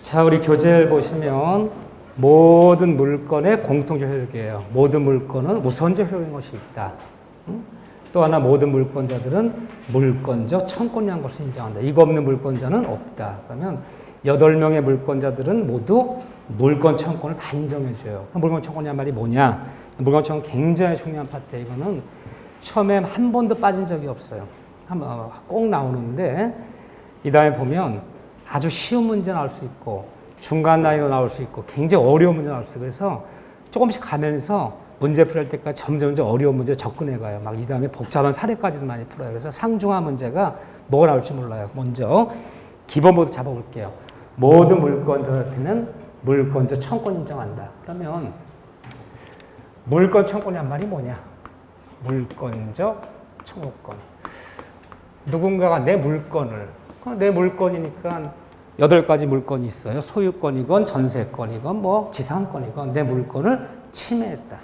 자, 우리 교재를 보시면 모든 물건의 공통적 효력이에요. 모든 물건은 우선적 효력인 것이 있다. 또 하나 모든 물권자들은 물권적 청권이라는 것을 인정한다. 이거 없는 물권자는 없다. 그러면 8명의 물권자들은 모두 물권 청권을 다 인정해줘요. 물권 청권이란 말이 뭐냐? 물권 청권 굉장히 중요한 파트예요. 이거는 처음에 한 번도 빠진 적이 없어요. 꼭 나오는데 이 다음에 보면 아주 쉬운 문제 나올 수 있고 중간 난이도 나올 수 있고 굉장히 어려운 문제 나올 수 있고 그래서 조금씩 가면서 문제 풀 때까지 점점 어려운 문제 접근해 가요. 막 이 다음에 복잡한 사례까지도 많이 풀어요. 그래서 상중하 문제가 뭐가 나올지 몰라요. 먼저 기본부터 잡아볼게요. 모든 물권자한테는 물권적 청권 인정한다. 그러면 물권 청권이란 말이 뭐냐? 물권적 청구권. 누군가가 내 물건을, 내 물건이니까 8가지 물건이 있어요. 소유권이건 전세권이건 뭐 지상권이건 내 물건을 침해했다.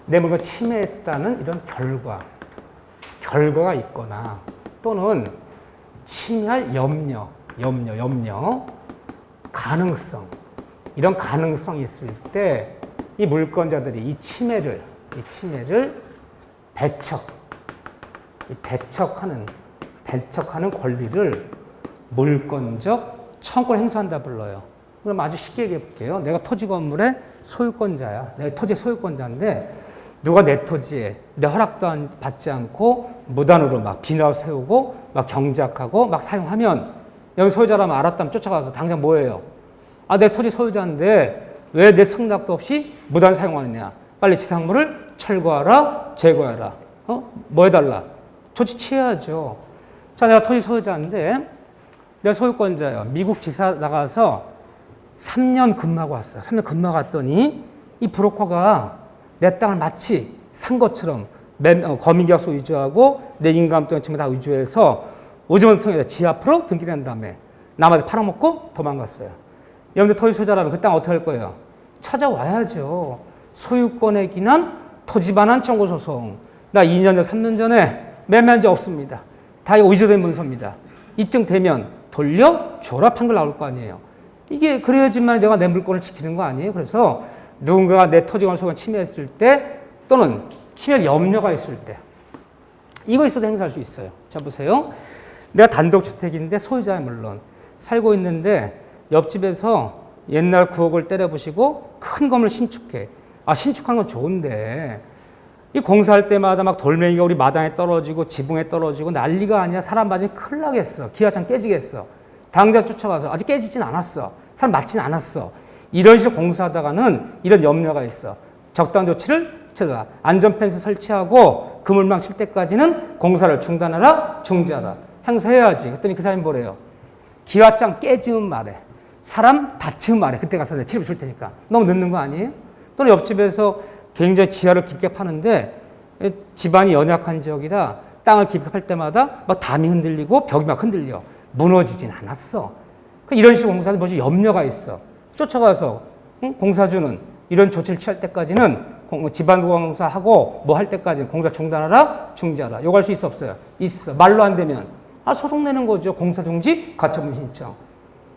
내 물건을 침해했다는 이런 결과가 있거나 또는 침해할 염려, 가능성, 이런 가능성이 있을 때 이 물권자들이 이 침해를 배척하는 권리를 물권적 청권을 행사한다 불러요. 그럼 아주 쉽게 얘기해 볼게요. 내가 토지 건물의 소유권자야. 내가 토지의 소유권자인데 누가 내 토지에 내 허락도 받지 않고 무단으로 막 비나 세우고 막 경작하고 막 사용하면 여기 소유자라면 알았다면 쫓아가서 당장 뭐예요? 아, 내 토지 소유자인데 왜 내 승낙도 없이 무단 사용하느냐? 빨리 지상물을 철거하라, 제거하라. 뭐 해달라? 조치취해야죠. 자, 내가 토지 소유자인데 내가 소유권자예요. 미국 지사 나가서 3년 근무하고 왔어요. 3년 근무하고 왔더니 이 브로커가 내 땅을 마치 산 것처럼 거민계약서 위조하고 내 인감돈 전부 다 위조해서 오징어 통해서 지 앞으로 등기한 다음에 남한테 팔아먹고 도망갔어요. 여러분들 토지 소유자라면 그 땅 어떻게 할 거예요? 찾아와야죠. 소유권에 기난 토지 반환 청구 소송. 나 2년 전, 3년 전에 매매한 적 없습니다. 다 이거 위조된 문서입니다. 입증되면 돌려줘라 판결 나올 거 아니에요. 이게 그래야지만 내가 내 물건을 지키는 거 아니에요. 그래서 누군가가 내 토지권 소유권 침해했을 때 또는 침해 염려가 있을 때 이거 있어도 행사할 수 있어요. 자, 보세요. 내가 단독주택인데 소유자야 물론 살고 있는데 옆집에서 옛날 구억을 때려부시고 큰 건물 신축해. 아, 신축한 건 좋은데 이 공사할 때마다 막 돌멩이가 우리 마당에 떨어지고 지붕에 떨어지고 난리가 아니야. 사람 맞으면 큰일 나겠어. 기와장 깨지겠어. 당장 쫓아가서 아직 깨지진 않았어. 사람 맞진 않았어. 이런 식으로 공사하다가는 이런 염려가 있어. 적당한 조치를 취하라. 안전펜스 설치하고 그물망 칠 때까지는 공사를 중단하라, 중지하라. 행사해야지. 그랬더니 그 사람이 뭐래요? 기와장 깨지면 말해. 사람 다치면 말해. 그때 가서 내가 치료 줄 테니까. 너무 늦는 거 아니에요? 또는 옆집에서 굉장히 지하를 깊게 파는데 집안이 연약한 지역이라 땅을 깊게 팔 때마다 막 담이 흔들리고 벽이 막 흔들려. 무너지진 않았어. 이런 식으로 공사하는 뭐지? 염려가 있어. 쫓아가서 공사주는 이런 조치를 취할 때까지는 집안 공사하고 뭐 할 때까지는 공사 중단하라, 중지하라. 요구할 수 있어 없어요? 있어. 말로 안 되면 소송 내는 거죠. 공사 중지, 가처분 신청.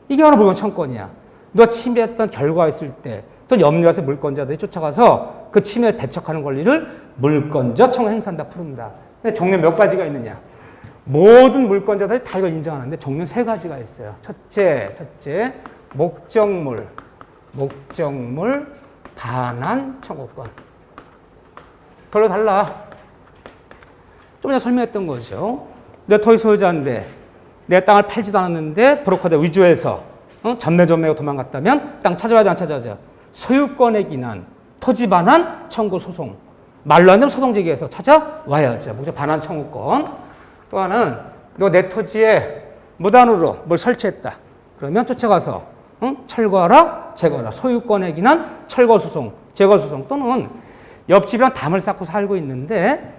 이게 바로 물권 청권이야. 너가 침해했던 결과가 있을 때 또 염려해서 물권자들이 쫓아가서 그 침해를 배척하는 권리를 물권적 청권 행사한다 부른다. 근데 종류는 몇 가지가 있느냐? 모든 물권자들이 다 이걸 인정하는데 종류는 3가지가 있어요. 첫째, 목적물 반환 청구권. 별로 달라. 좀 전에 설명했던 거죠. 내 토지 소유자인데 내 땅을 팔지도 않았는데 브로커들 위조해서 전매전매하고 도망갔다면 땅 찾아와야 돼, 안 찾아와야? 소유권에 기난 토지 반환 청구 소송. 말로 안 되면 소송 제기해서 찾아와야죠. 목적 반환 청구권. 또 하나는 너 내 토지에 무단으로 뭘 설치했다. 그러면 쫓아가서 철거하라, 제거하라. 소유권에 기난 철거 소송, 제거 소송. 또는 옆집이랑 담을 쌓고 살고 있는데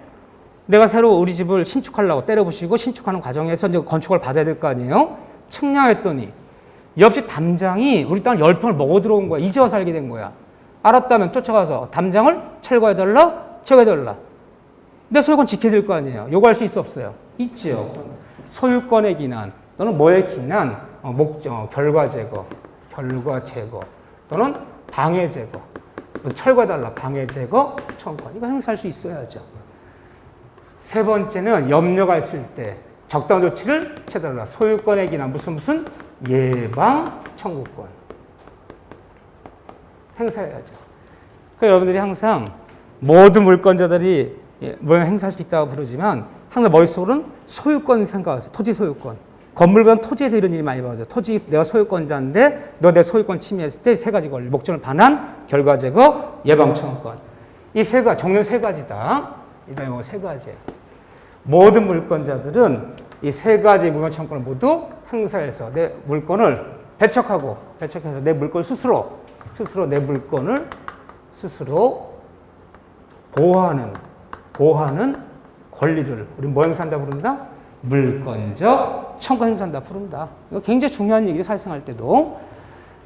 내가 새로 우리 집을 신축하려고 때려부시고 신축하는 과정에서 이제 건축을 받아야 될 거 아니에요? 측량했더니 옆집 담장이 우리 땅 10평을 먹어 들어온 거야. 이제 와서 살게 된 거야. 알았다면 쫓아가서 담장을 철거해달라, 제거해달라. 내 소유권 지켜야 될 거 아니에요. 요구할 수 있어 없어요? 있죠. 소유권에 기난 또는 뭐에 기난 결과 제거, 또는 방해 제거, 철거해달라, 방해 제거, 청구권. 이거 행사할 수 있어야죠. 세 번째는 염려가 있을 때 적당한 조치를 취해달라. 소유권액이나 무슨 예방 청구권. 행사해야죠. 그러니까 여러분들이 항상 모든 물권자들이 물론 행사할 수 있다고 부르지만 항상 머릿속으로는 소유권 생각하세요. 토지 소유권. 건물과 토지에서 이런 일이 많이 벌어져요. 토지 내가 소유권자인데 너 내 소유권 침해했을 때 세 가지 권리. 목적을 반환, 결과 제거, 예방 청구권. 이 세 가지, 종류는 세 가지다. 이 다음에 뭐 세 가지예요. 모든 물권자들은 이 세 가지 물권 청구권을 모두 행사해서 내 물건을 배척해서 내 물건을 스스로 내 물건을 스스로 보호하는 권리를 우리 뭐 행사한다 부른다? 물권적 청구 행사한다 부른다. 이거 굉장히 중요한 얘기죠. 사회생활 때도.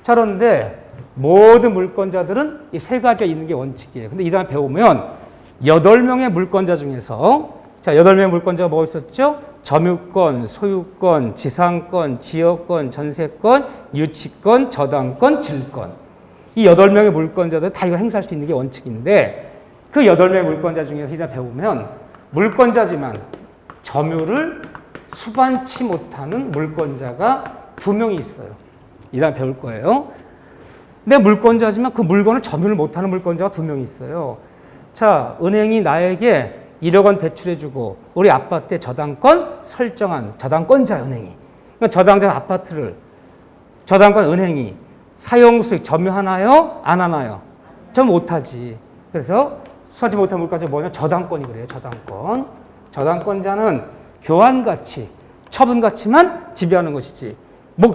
자, 그런데 모든 물권자들은 이 세 가지가 있는 게 원칙이에요. 근데 이 다음에 배우면 8명의 물권자 중에서 자, 8명의 물권자가 뭐가 있었죠? 점유권, 소유권, 지상권, 지역권, 전세권, 유치권, 저당권, 질권. 이 8명의 물권자들 다 이걸 행사할 수 있는 게 원칙인데 그 8명의 물권자 중에서 이다 배우면 물권자지만 점유를 수반치 못하는 물권자가 2명이 있어요. 이다 배울 거예요. 내 물권자지만 그 물건을 점유를 못하는 물권자가 2명이 있어요. 자, 은행이 나에게 1억 원 대출해주고 우리 아파트에 저당권 설정한 저당권자 은행이 그러니까 저당자 아파트를 저당권 은행이 사용수익 점유하나요? 안 하나요? 점 못하지. 그래서 수하지 못한 물건자 뭐냐? 저당권이 그래요. 저당권. 저당권자는 교환가치, 처분가치만 지배하는 것이지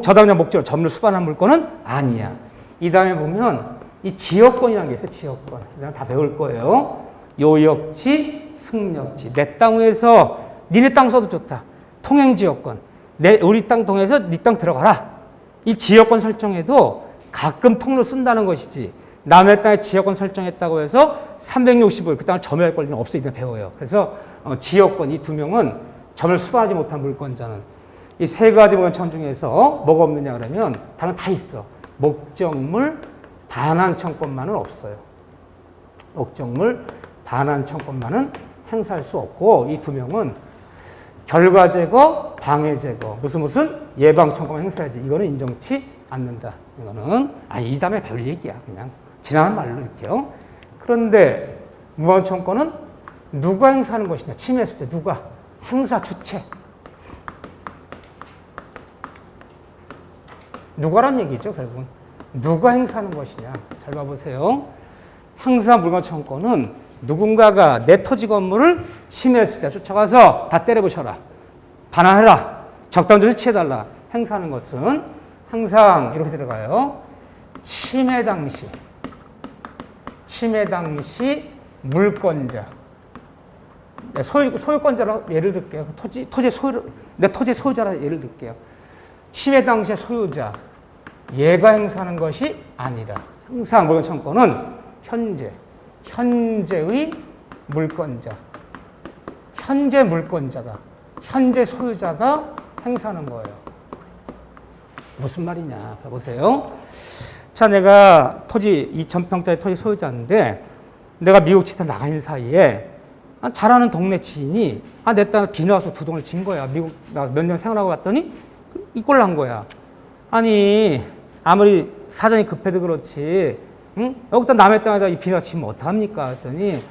저당자 목적으로 점유를 수반한 물건은 아니야. 이 다음에 보면 이 지역권이라는 게 있어요. 지역권. 그냥 다 배울 거예요. 요역지, 승역지. 내 땅 위에서 니네 땅 써도 좋다. 통행지역권. 우리 땅 통해서 네 땅 들어가라. 이 지역권 설정에도 가끔 통로 쓴다는 것이지 남의 땅에 지역권 설정했다고 해서 360일 그 땅을 점유할 권리는 없어. 이제 배워요. 그래서 지역권 이 2명은 점유를 수반하지 못한 물권자는 이 세 가지 물권 중에서 뭐가 없느냐 그러면 다른 다 있어. 목적물 반환 청구권만은 없어요. 목적물 반환 청구권만은 행사할 수 없고 이 2명은 결과 제거, 방해 제거, 무슨 예방 청구권 행사해야지. 이거는 인정치 않는다. 이거는 이 다음에 배울 얘기야. 그냥 지나간 말로 이렇게요. 그런데 무한 청구권은 누가 행사하는 것이냐? 침해했을 때 누가? 행사 주체. 누가란 얘기죠, 결국은. 누가 행사하는 것이냐? 잘 봐보세요. 행사 물건 청구권은 누군가가 내 토지 건물을 침해했을 때 쫓아가서 다 때려부셔라. 반환해라. 적당한 조치 취해달라. 행사하는 것은 항상 이렇게 들어가요. 침해 당시 물권자. 소유권자라 예를 들게요. 내 토지 소유자라 예를 들게요. 침해 당시의 소유자. 얘가 행사하는 것이 아니라 항상 물건 청구권은 현재의 물권자. 현재 물권자가 현재 소유자가 행사하는 거예요. 무슨 말이냐? 봐보세요. 자, 내가 토지 2,000평짜리 토지 소유자인데 내가 미국 지타 나가 있는 사이에 잘 아는 동네 지인이 내 땅에 비 나와서 두 동을 진 거야. 미국 나와서 몇 년 생활하고 왔더니 이꼴 난 거야. 아니 아무리 사정이 급해도 그렇지 응? 여기다 남의 땅에다 이 비 나와 치면 어떡합니까? 했더니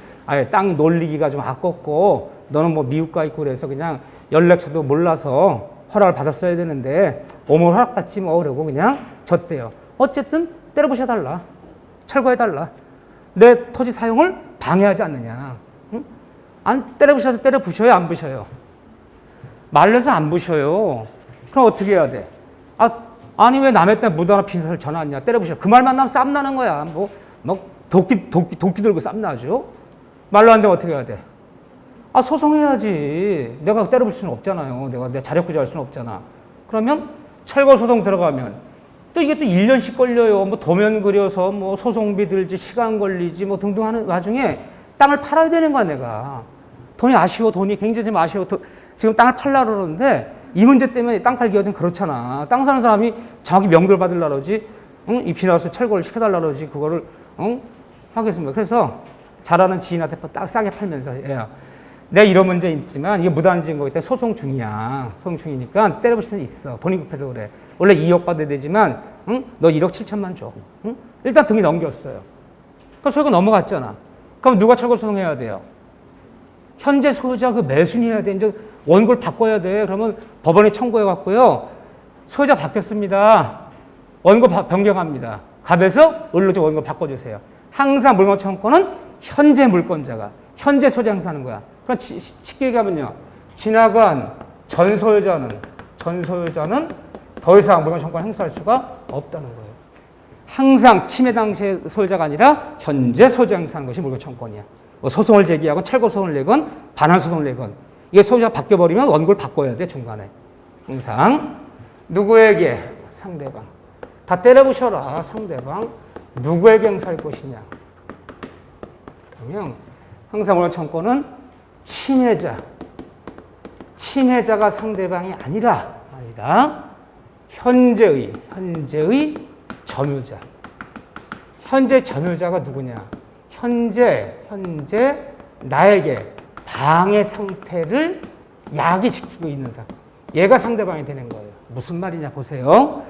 땅 놀리기가 좀 아깝고 너는 뭐 미국 가 있고 그래서 그냥 연락처도 몰라서 허락을 받았어야 되는데 오물 허락받지 뭐 그러고 그냥 졌대요. 어쨌든 때려부셔달라. 철거해달라. 내 토지 사용을 방해하지 않느냐. 응? 안 때려부셔도 때려부셔요? 안 부셔요? 말려서 안 부셔요. 그럼 어떻게 해야 돼? 아니 왜 남의 땅에 무단한 빈사를 전화하냐. 때려부셔. 그 말만 나면 쌈 나는 거야. 도끼 들고 쌈 나죠. 말로 안 되면 어떻게 해야 돼? 소송해야지. 내가 때려부실 수는 없잖아요. 내가 자력구제할 수는 없잖아. 그러면 철거 소송 들어가면 또 이게 또 1년씩 걸려요. 뭐 도면 그려서 뭐 소송비 들지 시간 걸리지 뭐 등등 하는 와중에 땅을 팔아야 되는 거야, 내가. 돈이 아쉬워. 돈이 굉장히 좀 아쉬워. 지금 땅을 팔려고 그러는데 이 문제 때문에 땅 팔기가 좀 그렇잖아. 땅 사는 사람이 정확히 명도를 받으려고 그러지, 응? 이 비나와서 철거를 시켜달라고 그러지, 그거를, 응? 하겠습니다. 그래서 잘하는 지인한테 딱 싸게 팔면서, 야, 내가 이런 문제 있지만 이게 무단지인 거기 때문에 소송 중이야. 소송 중이니까 때려볼 수는 있어. 돈이 급해서 그래. 원래 2억 받아야 되지만, 응? 너 1억 7천만 줘. 응? 일단 등이 넘겼어요. 그럼 소유가 넘어갔잖아. 그럼 누가 철거 소송해야 돼요? 현재 소유자 그 매수인해야 돼. 이제 원고를 바꿔야 돼. 그러면 법원에 청구해 갖고요. 소유자 바뀌었습니다. 원고 변경합니다. 갑에서 을로 원고 바꿔주세요. 항상 물건 청구는 현재 물건자가 현재 소유자 행사하는 거야. 그럼 쉽게 얘기하면요. 지나간 전 소유자는 더 이상 물건 청구를 행사할 수가 없다는 거예요. 항상 침해 당시의 소유자가 아니라 현재 소유자 행사하는 것이 물건 청구권이야. 뭐 소송을 제기하건 철거 소송을 내건 반환 소송을 내건 이게 소유자가 바뀌어버리면 원고를 바꿔야 돼 중간에. 항상 누구에게? 상대방. 다 때려부셔라. 상대방. 누구에게 행사할 것이냐. 그러면 항상 물건 청구권은 침해자가 상대방이 아니라 현재의 점유자. 현재 점유자가 누구냐? 현재 나에게 방해 상태를 야기시키고 있는 사람. 얘가 상대방이 되는 거예요. 무슨 말이냐 보세요.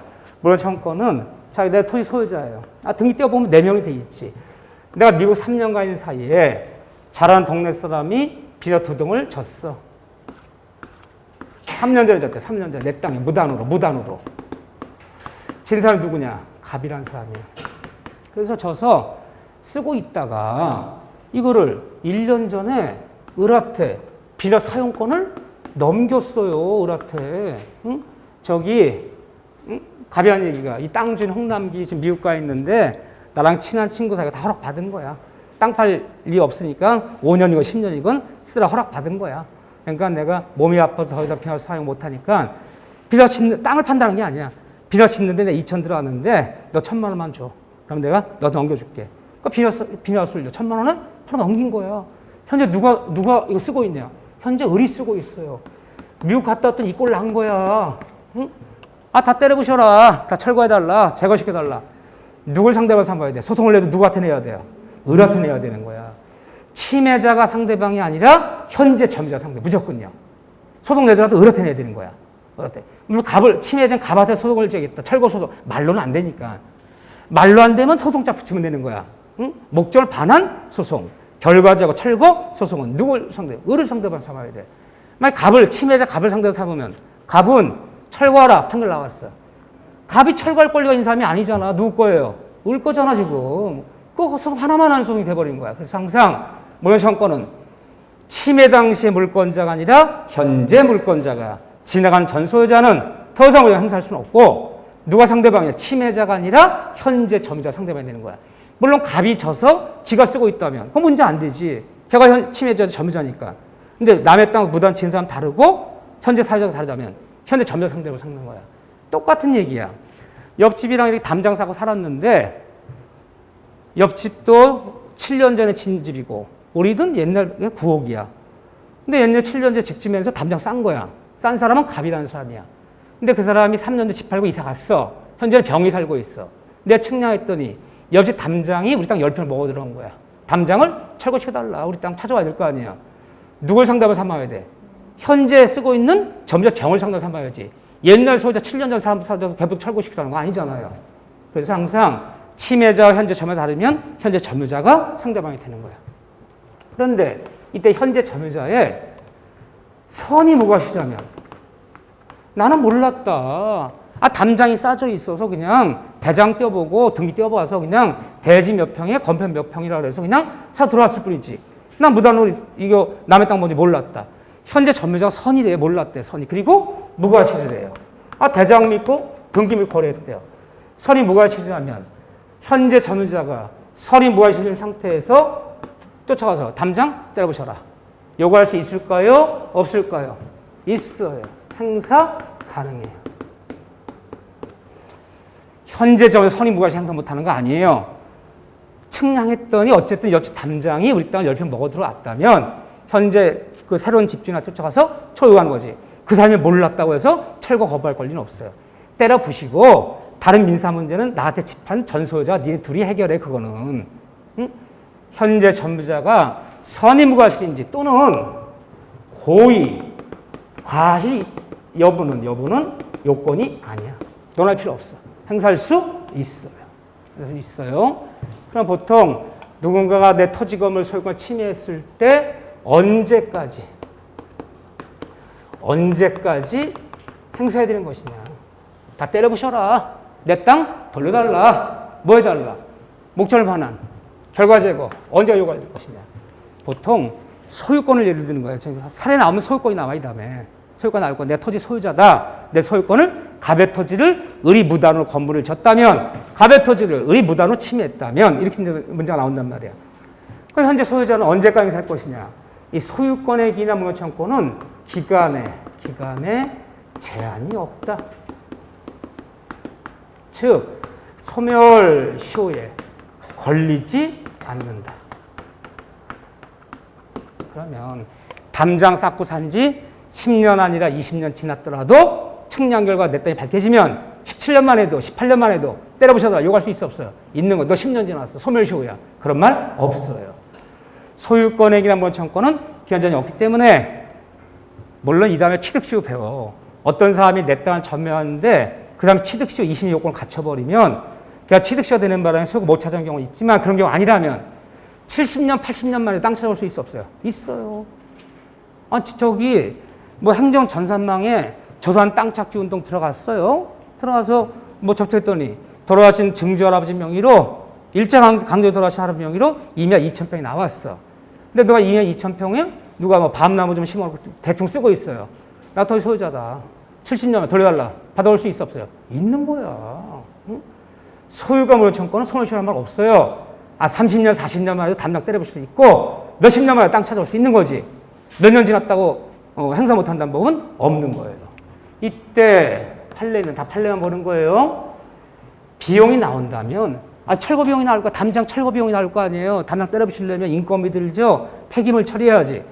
물건 청구권은 자, 내가 토지 소유자예요. 등기 떼어보면 4명이 돼 있지. 내가 미국 3년간 있는 사이에 잘하는 동네 사람이 비료 2동을 줬어. 3년 전에 줬대. 3년 전에 내 땅에 무단으로. 진 사람이 누구냐? 갑이라는 사람이야. 그래서 져서 쓰고 있다가 이거를 1년 전에 을한테 비료 사용권을 넘겼어요. 을한테. 응? 저기 갑이라는 얘기가 이 땅 주인 홍남기 지금 미국 가 있는데 나랑 친한 친구 사이가 다 허락 받은 거야. 땅 팔 리 없으니까 5년이건 10년이건 쓰라 허락 받은 거야. 그러니까 내가 몸이 아파서 더 이상 비료 사용 못 하니까 비료 짓는 땅을 판다는 게 아니야. 비료 짓는데 내 2천 들어왔는데 너 1,000만 원만 줘. 그럼 내가 너 넘겨줄게. 그러니까 비료 술려 1,000만 원을 풀어 넘긴 거야. 현재 누가 이거 쓰고 있냐? 현재 을이 쓰고 있어요. 미국 갔다 왔더니 이 꼴 난 거야. 응? 다 때려부셔라. 다 철거해달라. 제거시켜달라. 누굴 상대로 삼아야 돼? 소송을 내도 누구한테 내야 돼요? 을한테 내야 되는 거야. 침해자가 상대방이 아니라 현재 점유자 상대. 무조건요. 소송 내더라도 을한테 내야 되는 거야. 을한테. 물론 침해자는 갑한테 소송을 제기했다. 철거 소송. 말로는 안 되니까. 말로 안 되면 소송자 붙이면 되는 거야. 응? 목적을 반한 소송. 결과적으로 철거 소송은 누굴 상대? 을을 상대로 삼아야 돼. 만약 침해자 갑을 상대로 삼으면 갑은 철거하라 판결 나왔어. 갑이 철거할 권리가 있는 사람이 아니잖아. 누구 거예요? 을 거잖아 지금. 그거 소송 하나만 하는 소송이 돼버린 거야. 그래서 항상 물건청구권은 침해 당시의 물권자가 아니라 현재 물권자가 지나간 전 소유자는 더 이상 행사할 수는 없고 누가 상대방이야? 침해자가 아니라 현재 점유자 상대방이 되는 거야. 물론 갑이 져서 지가 쓰고 있다면 그건 문제 안 되지. 걔가 침해자 점유자니까. 근데 남의 땅 무단 진 사람 다르고 현재 사유자가 다르다면 현재 점유자 상대로 삼는 거야. 똑같은 얘기야. 옆집이랑 이렇게 담장 사고 살았는데 옆집도 7년 전에 진 집이고 우리든 옛날에 9억이야. 근데 옛날 7년 전에 집 지면서 담장 싼 거야. 싼 사람은 갑이라는 사람이야. 근데 그 사람이 3년 전에 집 팔고 이사 갔어. 현재는 병이 살고 있어. 내가 측량했더니 옆집 담장이 우리 땅 10평을 먹어 들어간 거야. 담장을 철거시켜달라. 우리 땅 찾아와야 될 거 아니야. 누굴 상대로 삼아야 돼? 현재 쓰고 있는 점유자 병을 상대로 삼아야지. 옛날 소유자 7년 전 사람 사줘서 배부터 철거시키라는 거 아니잖아요. 그래서 항상 침해자와 현재 점유자 다르면 현재 점유자가 상대방이 되는 거야. 그런데 이때 현재 점유자의 선이 무과시라면 나는 몰랐다. 담장이 싸져 있어서 그냥 대장 떼어보고 등기 떼어봐서 그냥 대지 몇 평에 건편 몇 평이라 그래서 그냥 사 들어왔을 뿐이지. 난 무단으로 이거 남의 땅 뭔지 몰랐다. 현재 점유자가 선이래. 몰랐대. 선이. 그리고 무과실이래요. 대장 믿고 등기 믿고 거래했대요. 선이 무과실이라면 현재 점유자가 선이 무과실인 상태에서 쫓아가서 담장 때려보셔라. 요구할 수 있을까요? 없을까요? 있어요. 행사 가능해요. 현재 점유자 선이 무과실 행사 못하는 거 아니에요. 측량했더니 어쨌든 옆집 담장이 우리 땅을 10평 먹어 들어왔다면 현재 그 새로운 집주인한테 쫓아가서 초요하는 거지. 그 사람이 몰랐다고 해서 철거 거부할 권리는 없어요. 때려 부시고 다른 민사 문제는 나한테 집한 전소유자와 니네 둘이 해결해. 그거는 응? 현재 전부자가 선의무과실인지 또는 고의 과실 여부는 요건이 아니야. 논할 필요 없어. 행사할 수 있어요. 그럼 보통 누군가가 내 토지 건물 소유권 침해했을 때 언제까지 행사해야 되는 것이냐. 다 때려부셔라. 내 땅 돌려달라. 뭐 해달라. 목전을 반환, 결과 제거, 언제 요구할 것이냐. 보통 소유권을 예를 드는 거예요. 사례 나오면 소유권이 나와 이 다음에. 소유권 나올 거 내 토지 소유자다. 내 소유권을 갑의 토지를 의리무단으로 건물을 졌다면, 갑의 토지를 의리무단으로 침해했다면 이렇게 문제가 나온단 말이야. 그럼 현재 소유자는 언제까지 행사할 것이냐. 이 소유권의 기나 무효청구는 기간에 제한이 없다. 즉 소멸시효에 걸리지 않는다. 그러면 담장 쌓고 산지 10년 아니라 20년 지났더라도 측량 결과 내 땅이 밝혀지면 17년만 해도 18년만 해도 때려부셔라 욕할 수 있어 없어요? 있는 거. 너 10년 지났어. 소멸시효야. 그런 말 없어요. 소유권의 기나 무효청구는 기한 제한이 없기 때문에 물론 이 다음에 취득시효 배워. 어떤 사람이 내 땅을 점유하는데 그 다음에 취득시효 20년 요건을 갖춰버리면 그냥 취득시효 되는 바람에 소유권 못 찾아온 경우 있지만 그런 경우 아니라면 70년, 80년 만에 땅 찾아올 수 있어 없어요? 있어요. 저기 뭐 행정 전산망에 조선 땅 찾기 운동 들어갔어요. 들어가서 뭐 접수했더니 돌아가신 증조 할아버지 명의로 일제강점기 돌아가신 할아버지 명의로 임야 2,000평이 나왔어. 근데 누가 임야 2,000평에 누가 뭐 밤나무 좀 심어 대충 쓰고 있어요. 나 토지 소유자다. 70년만 돌려달라. 받아올 수 있어 없어요? 있는 거야. 응? 소유가 무효청구는 소멸시효라는 말 없어요. 30년, 40년 만에도 담장 때려볼 수 있고 몇십 년 만에 땅 찾아올 수 있는 거지. 몇 년 지났다고 행사 못한다는 법은 없는 거예요. 이때 판례는 다 판례만 보는 거예요. 비용이 나온다면 철거 비용이 나올 거, 담장 철거 비용이 나올 거 아니에요. 담장 때려부시려면 인건비 들죠. 폐기물 처리해야지.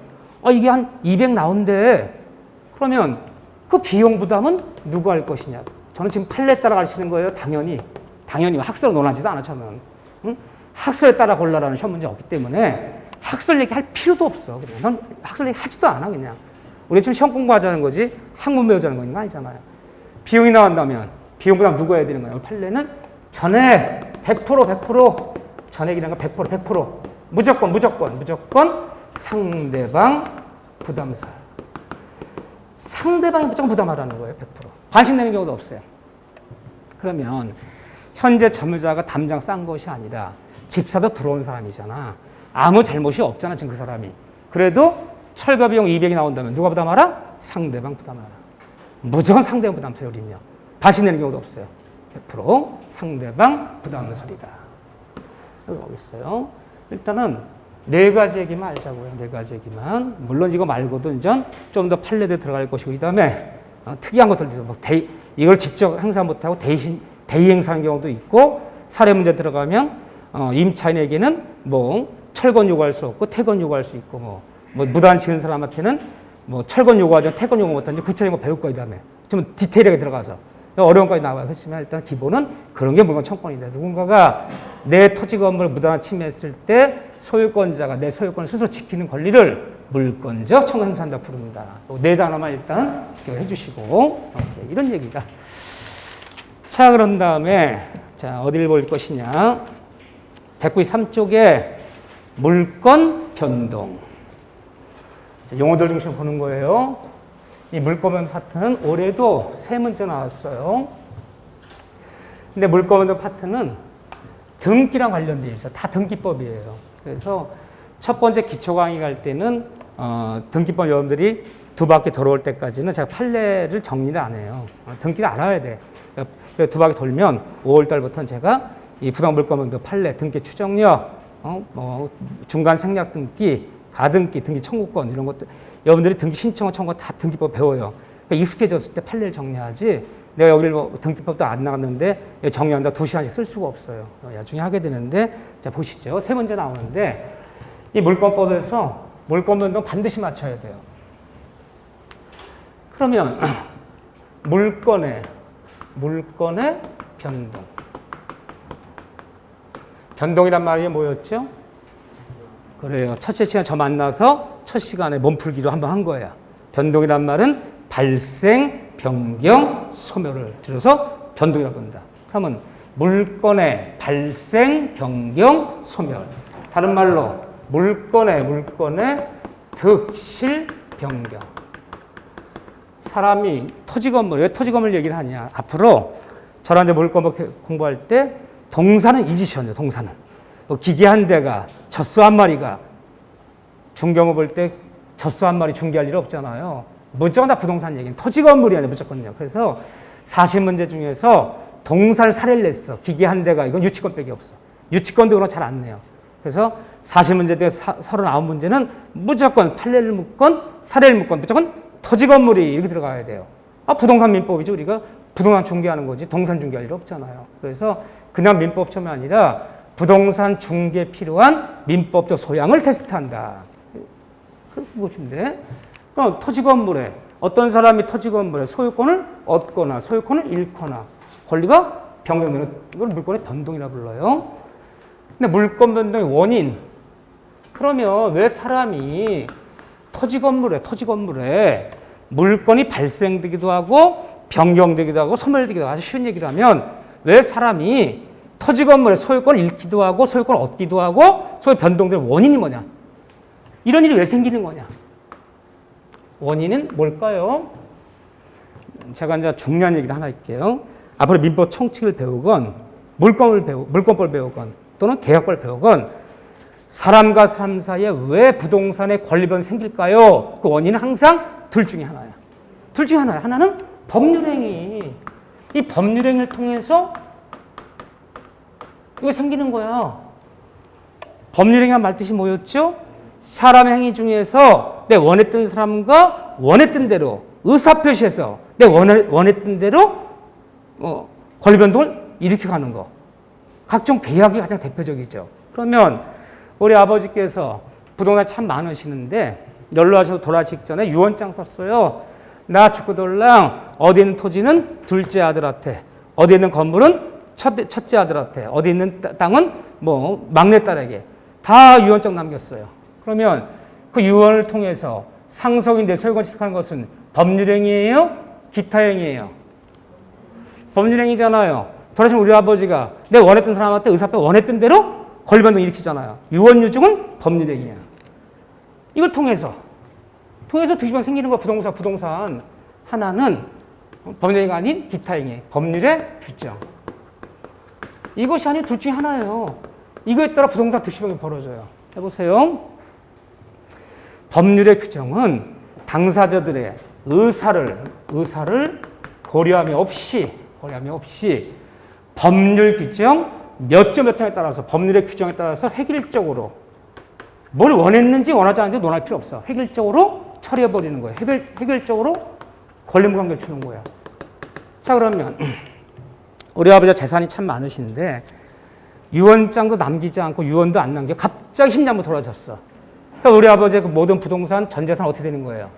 이게 한 200 나온대. 그러면 그 비용 부담은 누가 할 것이냐. 저는 지금 판례에 따라 가르치는 거예요. 당연히 학설을 논하지도 않아 저는. 응? 학설에 따라 골라라는 시험 문제 없기 때문에 학설 얘기할 필요도 없어. 그냥 넌 학설 얘기 하지도 않아 그냥. 우리 지금 시험 공부하자는 거지 학문 배우자는 거 아니잖아요. 비용이 나온다면 비용 부담 누가 해야 되는 거예요? 판례는 전액 100% 전액이라는 거 100% 무조건 상대방 부담사. 상대방이 무조건 부담하라는 거예요. 100%. 관심 내는 경우도 없어요. 그러면 현재 점유자가 담장 싼 것이 아니라 집사도 들어온 사람이잖아. 아무 잘못이 없잖아 지금 그 사람이. 그래도 철거 비용 200이 나온다면 누가 부담하라? 상대방 부담하라. 무조건 상대방 부담세요 우리는요. 다시 내는 경우도 없어요. 100% 상대방 부담설이다. 여기 오겠어요. 일단은 네 가지 얘기만 알자고요. 네 가지 얘기만. 물론 이거 말고도 이제 좀 더 판례에 들어갈 것이고 이 다음에 특이한 것들 이걸 직접 행사 못하고 대의 행사하는 경우도 있고 사례 문제 들어가면 임차인에게는 뭐 철건 요구할 수 없고 퇴건 요구할 수 있고 뭐 무단 지은 사람한테는 뭐 철건 요구하지 퇴건 요구 못하는지 구체적인 거 배울 거야 이 다음에 좀 디테일하게 들어가서 어려운 거까지 나와요. 그렇지만 일단 기본은 그런 게 물건 청구권인데 누군가가 내 토지 건물을 무단한 침해했을 때 소유권자가 내 소유권을 스스로 지키는 권리를 물권적 청구 행사한다 부릅니다. 네 단어만 일단 기억해 주시고 이런 얘기다. 자 그런 다음에 자 어디를 볼 것이냐 193쪽에 물권 변동 용어들 중심 보는 거예요. 이 물권 변동 파트는 올해도 3문제 나왔어요. 근데 물권 변동 파트는 등기랑 관련되어 있어요. 다 등기법이에요. 그래서 첫 번째 기초 강의 갈 때는 등기법 여러분들이 2바퀴 돌아올 때까지는 제가 판례를 정리를 안 해요. 등기를 알아야 돼. 2바퀴 돌면 5월 달부터는 제가 이 부당 물권 변동 판례, 등기 추정력, 중간 생략 등기, 가등기, 등기 청구권 이런 것들 여러분들이 등기 신청과 청구 다 등기법 배워요. 그러니까 익숙해졌을 때 판례를 정리하지 내가 여기를 등기법도 안 나갔는데 정리한다 2시간씩 쓸 수가 없어요. 나중에 하게 되는데 자 보시죠. 3문제 나오는데 이 물권법에서 물권 변동 반드시 맞춰야 돼요. 그러면 물건의 변동. 변동이란 말이 뭐였죠? 그래요. 첫째 시간 저 만나서 첫 시간에 몸풀기로 한번 한 거야. 변동이란 말은 발생, 변경, 소멸을 줄여서 변동이라고 본다. 그러면 물건의 발생, 변경, 소멸. 다른 말로 물건의 득실, 변경. 사람이 토지 건물, 왜 토지 건물 얘기를 하냐. 앞으로 저랑 이제 물건물 공부할 때 동사는 잊으셨네요. 동사는. 기계 한 대가 젖소 한 마리가 중경을 볼 때 젖소 한 마리 중개할 일 없잖아요. 무조건 다 부동산 얘기는 토지 건물이 아니라 무조건요. 그래서 40문제 중에서 동사를 사례를 냈어. 기계 한 대가 이건 유치권밖에 없어. 유치권도 그런 잘 안 내요. 그래서 40문제 중에 39문제는 무조건 판례를 묶건 사례를 묶건 무조건 토지 건물이 이렇게 들어가야 돼요. 부동산 민법이죠. 우리가 부동산 중개하는 거지 동산 중개할 일 없잖아요. 그래서 그냥 민법처럼이 아니라 부동산 중개에 필요한 민법적 소양을 테스트한다. 그렇게 보시면 돼. 그럼 토지 건물에 어떤 사람이 토지 건물에 소유권을 얻거나 소유권을 잃거나 권리가 변경되는 이걸 물건의 변동이라고 불러요. 근데 물건 변동의 원인. 그러면 왜 사람이 토지 건물에 물건이 발생되기도 하고 변경되기도 하고 소멸되기도 하고 아주 쉬운 얘기를 하면 왜 사람이 토지 건물에 소유권을 잃기도 하고 소유권을 얻기도 하고 소유 변동되는 원인이 뭐냐? 이런 일이 왜 생기는 거냐? 원인은 뭘까요? 제가 이제 중요한 얘기를 하나 할게요. 앞으로 민법 총칙을 배우건 물권법을 배우건 또는 계약법을 배우건 사람과 사람 사이에 왜 부동산의 권리변동이 생길까요? 그 원인은 항상 둘 중에 하나야. 둘 중에 하나야. 하나는 법률행위. 이 법률행위를 통해서 이거 생기는 거야. 법률행위란 말 뜻이 뭐였죠? 사람의 행위 중에서 내 원했던 사람과 원했던 대로 의사표시해서 내 원했던 대로 권리변동을 일으켜 가는 거. 각종 계약이 가장 대표적이죠. 그러면 우리 아버지께서 부동산 참 많으시는데 연로하셔서 돌아가시기 전에 유언장 썼어요. 나 죽고 돌랑 어디 있는 토지는 둘째 아들한테, 어디 있는 건물은 첫째 아들한테, 어디 있는 땅은 막내딸에게 다 유언장 남겼어요. 그러면 그 유언을 통해서 상속인데 소유권 취득하는 것은 법률행위예요? 기타행위예요? 법률행위잖아요. 돌아가신 우리 아버지가 내 원했던 사람한테 의사표 원했던 대로 권리변동 일으키잖아요. 유언유증은 법률행위야. 이걸 통해서 득실변동 생기는 거 부동산 하나는 법률행위가 아닌 기타행위, 법률의 규정. 이것이 아닌 둘 중에 하나예요. 이거에 따라 부동산 득실변동이 벌어져요. 해보세요. 법률의 규정은 당사자들의 의사를 고려함이 없이 법률 규정 몇 점 몇 항에 따라서 법률의 규정에 따라서 획일적으로 뭘 원했는지 원하지 않는지 논할 필요 없어. 획일적으로 처리해버리는 거예요. 획일적으로 권리무관계를 주는 거야. 자, 그러면 우리 아버지가 재산이 참 많으신데 유언장도 남기지 않고 유언도 안 남겨 갑자기 10년 한번 돌아졌어. 그러니까 우리 아버지의 그 모든 부동산 전 재산 어떻게 되는 거예요?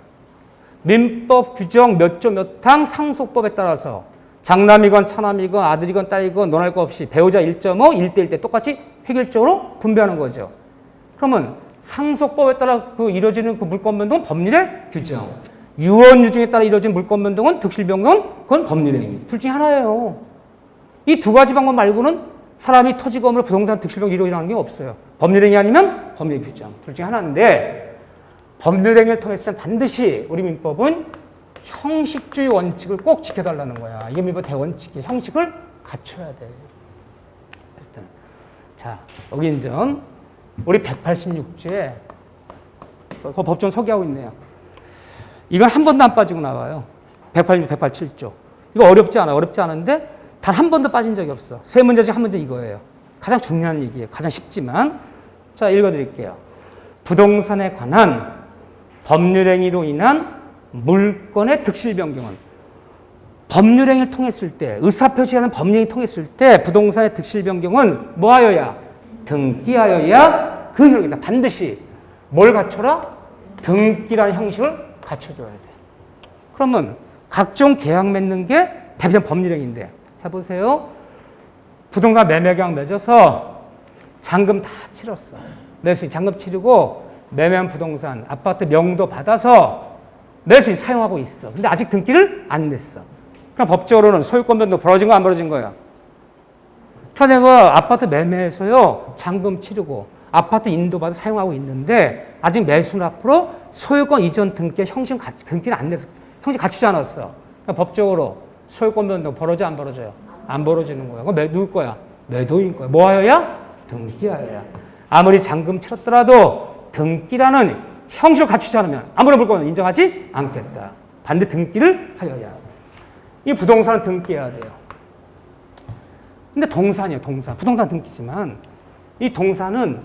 민법 규정 몇 조 몇 항 상속법에 따라서 장남이건 차남이건 아들이건 딸이건 논할 거 없이 배우자 1.5, 1대1 때 똑같이 획일적으로 분배하는 거죠. 그러면 상속법에 따라 이루어지는 그 물권변동은 법률의 규정. 유언유증에 따라 이루어지는 물권변동은 득실변경은 그건 법률행위. 둘 중에 하나예요. 이 두 가지 방법 말고는 사람이 토지 건물 부동산 득실변경 이루어지는 게 없어요. 법률행위 아니면 법률 규정. 둘 중에 하나인데 법률행위를 통했을 땐 반드시 우리 민법은 형식주의 원칙을 꼭 지켜달라는 거야. 이게 민법 대원칙이야. 형식을 갖춰야 돼. 자, 여기 이제 우리 186조에 그 법전 소개하고 있네요. 이건 한 번도 안 빠지고 나와요. 186, 187조. 이거 어렵지 않은데 단 한 번도 빠진 적이 없어. 세 문제 중 한 문제 이거예요. 가장 중요한 얘기예요. 가장 쉽지만. 자, 읽어드릴게요. 부동산에 관한 법률행위로 인한 물건의 득실 변경은 법률행위를 통했을 때, 의사표시하는 법률행위를 통했을 때 부동산의 득실 변경은 뭐하여야? 등기하여야 그 효력이다. 반드시 뭘 갖춰라? 등기라는 형식을 갖춰줘야 돼. 그러면 각종 계약 맺는 게 대표적 법률행위인데. 자, 보세요. 부동산 매매 계약 맺어서 잔금 다 치렀어. 매수인 잔금 치르고 매매한 부동산 아파트 명도 받아서 매수인 사용하고 있어. 근데 아직 등기를 안 냈어. 그럼 법적으로는 소유권 변동 벌어진 거 안 벌어진 거야? 내가 아파트 매매해서요 잔금 치르고 아파트 인도받아 사용하고 있는데 아직 매수인 앞으로 소유권 이전 등기 형식 등기는 안 내서 형식 갖추지 않았어. 그러니까 법적으로 소유권 변동 벌어져 안 벌어져요? 안 벌어지는 거야. 그거 누구 거야? 매도인 거야. 뭐 하여야? 등기하여야. 아무리 잔금 치렀더라도 등기라는 형식을 갖추지 않으면 아무런 물건은 인정하지 않겠다. 반대 등기를 하여야. 이 부동산은 등기해야 돼요. 근데 동산이에요, 동산. 부동산 등기지만 이 동산은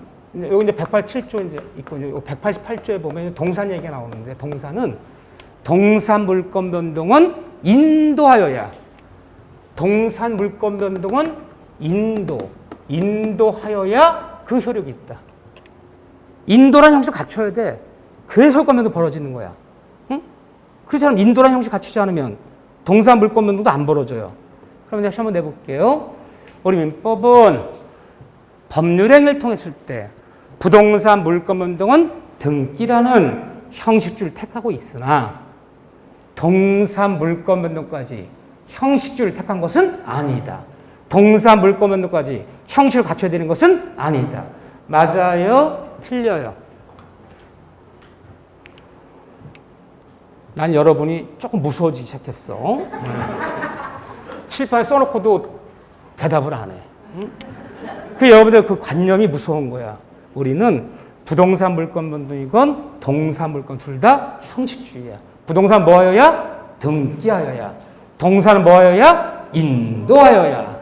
여기 이제 187조 이제 있고 188조에 보면 동산 얘기가 나오는데 동산은 동산 물권 변동은 인도하여야. 동산 물권 변동은 인도하여야 그 효력이 있다. 인도라는 형식을 갖춰야 돼. 그래서 소유권 변동 벌어지는 거야. 응? 그렇잖아. 인도라는 형식 갖추지 않으면 동산 물권 변동도 안 벌어져요. 그럼 다시 한번 내볼게요. 우리 민법은 법률행위를 통했을 때 부동산 물권 변동은 등기라는 형식주를 택하고 있으나 동산 물권 변동까지 형식주를 택한 것은 아니다. 동산 물권 변동까지 형식을 갖춰야 되는 것은 아니다. 맞아요? 틀려요? 난 여러분이 조금 무서워지기 시작했어. 칠판에 써놓고도 대답을 안 해. 그 여러분들 그 관념이 무서운 거야. 우리는 부동산 물권 변동이건 동산 물권 둘 다 형식주의야. 부동산 뭐 하여야? 등기하여야. 동산은 뭐 하여야? 인도하여야.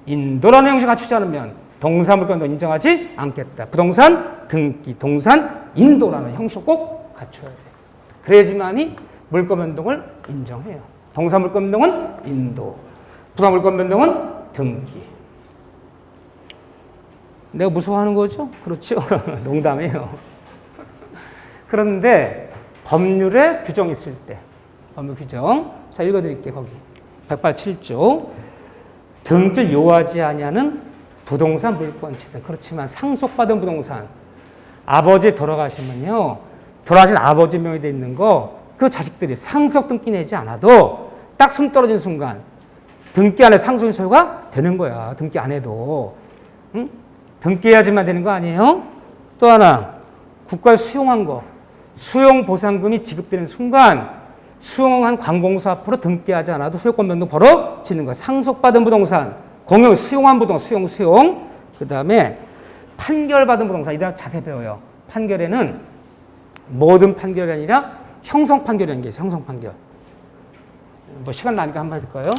인도라는 형식을 갖추지 않으면 동산 물권 변동 인정하지 않겠다. 부동산 등기, 동산 인도라는 형식을 꼭 갖춰야 돼. 그래야지만이 물권 변동을 인정해요. 동산 물권 변동은 인도, 부동산 물권 변동은 등기. 내가 무서워하는 거죠? 그렇죠? 농담이에요. 그런데 법률에 규정이 있을 때, 법률 규정. 자, 읽어드릴게요. 거기 187조. 등기를 요하지 아니하는 부동산 물권치든. 그렇지만 상속받은 부동산, 아버지 돌아가시면요, 돌아가신 아버지 명의에 돼 있는 거, 그 자식들이 상속 등기 내지 않아도 딱 숨 떨어진 순간 등기 안에 상속인 소유가 되는 거야. 등기 안 해도. 응? 등기해야지만 되는 거 아니에요? 또 하나, 국가에 수용한 거. 수용 보상금이 지급되는 순간 수용한 관공서 앞으로 등기하지 않아도 소유권 변동 벌어지는 거야. 상속받은 부동산, 공용 수용한 부동산, 수용. 그 다음에 판결받은 부동산. 이따 자세히 배워요. 판결에는 모든 판결이 아니라 형성 판결이라는 게 있어요. 형성 판결. 뭐 시간 나니까 한번 해볼까요?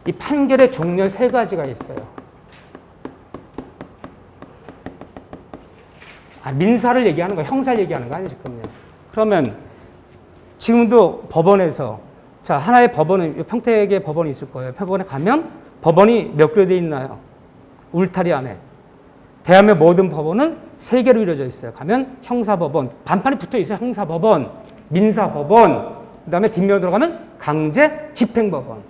이 판결의 종류 세 가지가 있어요. 민사를 얘기하는 거, 형사를 얘기하는 거 아니죠, 지금요. 그러면 지금도 법원에서, 자, 하나의 법원은, 평택의 법원이 있을 거예요. 법원에 가면 법원이 몇 개로 되어 있나요? 울타리 안에. 대한민국 모든 법원은 세 개로 이루어져 있어요. 가면 형사법원, 반판이 붙어 있어요. 형사법원, 민사법원, 그 다음에 뒷면으로 들어가면 강제 집행법원.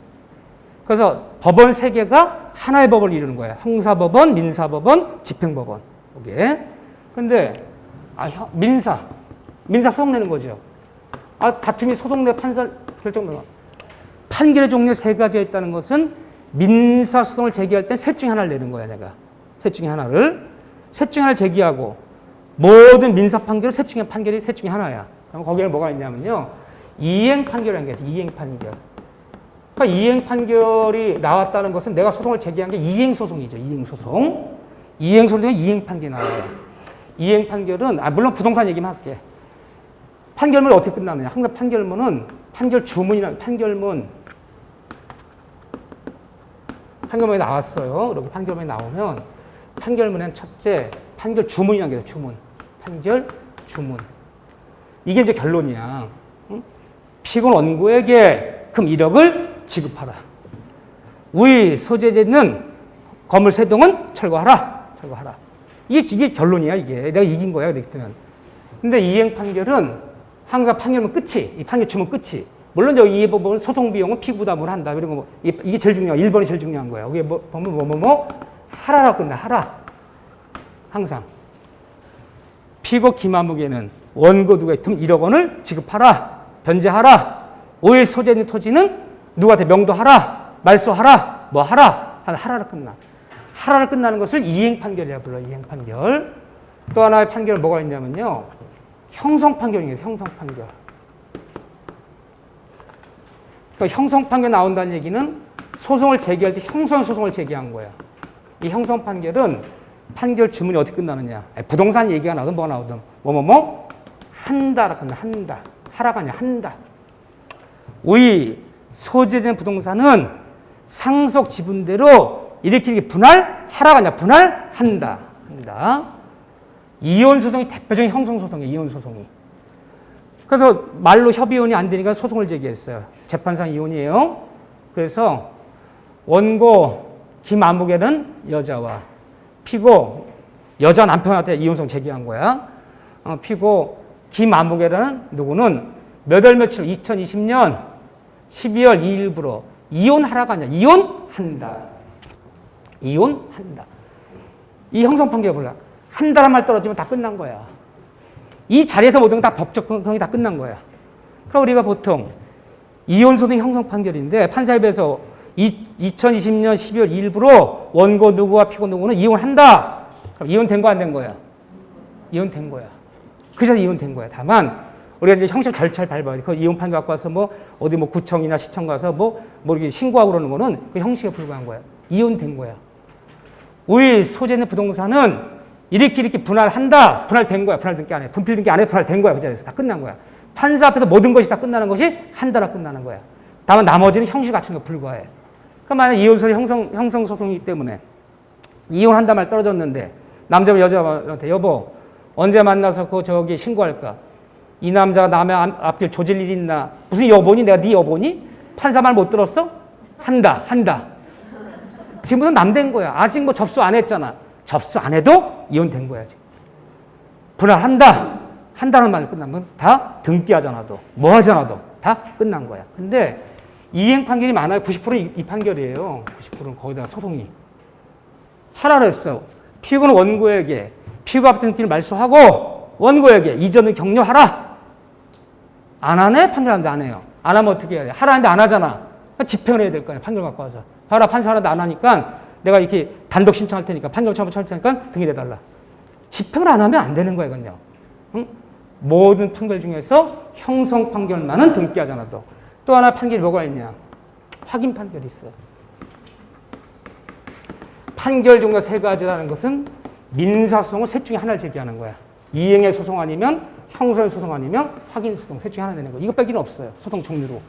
그래서 법원 세 개가 하나의 법원을 이루는 거예요. 형사법원, 민사법원, 집행법원. 이게. 근데 민사 소송 내는 거죠. 다툼이 소송 내 판사 결정. 판결의 종류 세 가지가 있다는 것은 민사 소송을 제기할 때 셋 중에 하나를 내는 거야, 내가. 셋 중에 하나를 제기하고 모든 민사 판결은 셋 중에 하나야. 그럼 거기에 뭐가 있냐면요, 이행 판결이라는 게 있어요. 이행 판결. 그러니까 이행 판결이 나왔다는 것은 내가 소송을 제기한 게 이행 소송이죠. 이행 소송. 이행 소송은 이행 판결이 나와요. 이행 판결은, 물론 부동산 얘기만 할게. 판결문이 어떻게 끝나느냐. 항상 판결문은 판결 주문이나 판결문이 나왔어요. 이렇게 판결문이 나오면 판결문엔 첫째 판결 주문이라는 게 있어요. 주문. 판결 주문. 이게 이제 결론이야. 응? 피고는 원고에게 금 1억을 지급하라. 우의 소재되는 건물 세 동은 철거하라. 이게 결론이야, 이게. 내가 이긴 거야, 이렇게 되면. 근데 이행 판결은 항상 판결문 끝이, 이 판결 주문 끝이 물론 여기 이 부분 소송 비용은 피고 부담을 한다. 이런 거 이게 제일 중요한 1번이 제일 중요한 거예요. 여기 보면 하라라고 끝나. 하라. 항상 피고 김아무개는 원고 누가 있으면 1억 원을 지급하라. 변제하라. 5일 소재된 토지는 누구한테 명도하라. 말소하라. 뭐 하라. 하라로 끝나. 하라로 끝나는 것을 이행 판결이라고 불러요. 이행 판결. 또 하나의 판결은 뭐가 있냐면요. 형성 판결이에요. 형성 판결. 그러니까 형성 판결 나온다는 얘기는 소송을 제기할 때 형성 소송을 제기한 거야. 이 형성 판결은 판결 주문이 어떻게 끝나느냐. 부동산 얘기가 나오든 뭐가 나오든 한다라고 한다. 한다. 하라가 아니라 한다. 우리 소재된 부동산은 상속 지분대로 이렇게 분할하라가 아니라 분할한다. 한다. 이혼 소송이 대표적인 형성 소송이에요. 이혼 소송이. 그래서 말로 협의혼이 안 되니까 소송을 제기했어요. 재판상 이혼이에요. 그래서 원고 김아무개는 여자와 피고 여자 남편한테 이혼소송 제기한 거야. 피고 김아무개라는 누구는 몇 월 며칠 2020년 12월 2일부로 이혼하라가 아니라 이혼한다. 이혼한다. 이 형성 판결 몰라. 한다란 말 떨어지면 다 끝난 거야. 이 자리에서 모든 건 다 법적 형성이 다 끝난 거야. 그럼 우리가 보통 이혼소송 형성 판결인데 판사협에서 2020년 12월 2일부로 원고 누구와 피고 누구는 이혼한다. 그럼 이혼된 거 안 된 거야? 이혼된 거야. 그 자리에 이혼된 거야. 다만 우리가 이제 형식 절차를 밟아야 돼. 그 이혼 판결 갖고 와서 어디 구청이나 시청 가서 이렇게 신고하고 그러는 거는 그 형식에 불과한 거야. 이혼된 거야. 우리 소재는 부동산은 이렇게 분할한다. 분할된 거야. 분할된 게 안 해. 분필된 게 안 해. 분할된 거야. 그 자리에서 다 끝난 거야. 판사 앞에서 모든 것이 다 끝나는 것이 한다라 끝나는 거야. 다만 나머지는 형식 갖추는 거 불과해. 그럼 만약 이혼소리 형성 소송이기 때문에 이혼한다 말 떨어졌는데 남자와 여자한테 여보 언제 만나서 저기 신고할까? 이 남자가 남의 앞길 조질 일 있나? 무슨 여보니? 내가 네 여보니? 판사 말 못 들었어? 한다. 지금부터 남된 거야. 아직 접수 안 했잖아. 접수 안 해도 이혼된 거야. 지금. 분할한다. 한다는 말로 끝나면 다 등기하잖아도 뭐 하잖아도 다 끝난 거야. 근데 이행 판결이 많아요. 90%는 이 판결이에요. 90%는 거기다가 소송이. 하라고 했어. 피고는 원고에게 피고 앞에 등기를 말소하고 원고에게 이전을 격려하라. 안 하네? 판결하는데 안 해요. 안 하면 어떻게 해야 돼? 하라는데 안 하잖아. 집행을 해야 될 거 아니야. 판결 갖고 와서. 봐라 판사 하나도 안 하니까 내가 이렇게 단독 신청할 테니까 판결 처음 할 테니까 등기해달라. 집행을 안 하면 안 되는 거야. 이건요. 응? 모든 판결 중에서 형성 판결만은 등기하잖아도. 또 하나 판결이 뭐가 있냐. 확인 판결이 있어요. 판결 종류가 세 가지라는 것은 민사소송을 셋 중에 하나를 제기하는 거야. 이행의 소송 아니면 형성 소송 아니면 확인 소송 셋 중에 하나 되는 거. 이거 빼기는 없어요. 소송 종류로.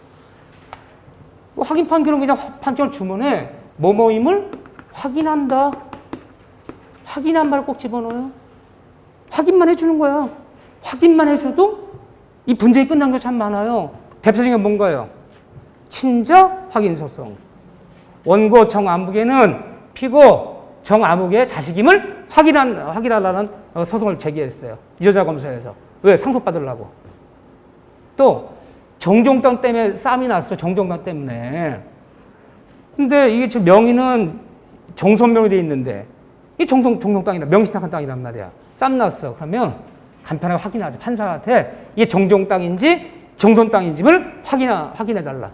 확인 판결은 그냥 판결 주문에 뭐뭐임을 확인한다. 확인한 말 꼭 집어넣어요. 확인만 해주는 거야. 확인만 해줘도 이 분쟁이 끝난 게 참 많아요. 대표적인 게 뭔가요? 친자 확인 소송. 원고 정아무개는 피고 정아무개의 자식임을 확인하라는 소송을 제기했어요. 유전자 검사에서. 왜? 상속받으려고. 또 정종땅 때문에 싸움이 났어. 정종땅 때문에. 근데 이게 지금 명의는 정선명이 돼 있는데 이 정종 땅이라 명시탁한 땅이란 말이야. 싸움 났어. 그러면 간편하게 확인하자. 판사한테 이게 정종 땅인지 정선 땅인지를 확인해달라.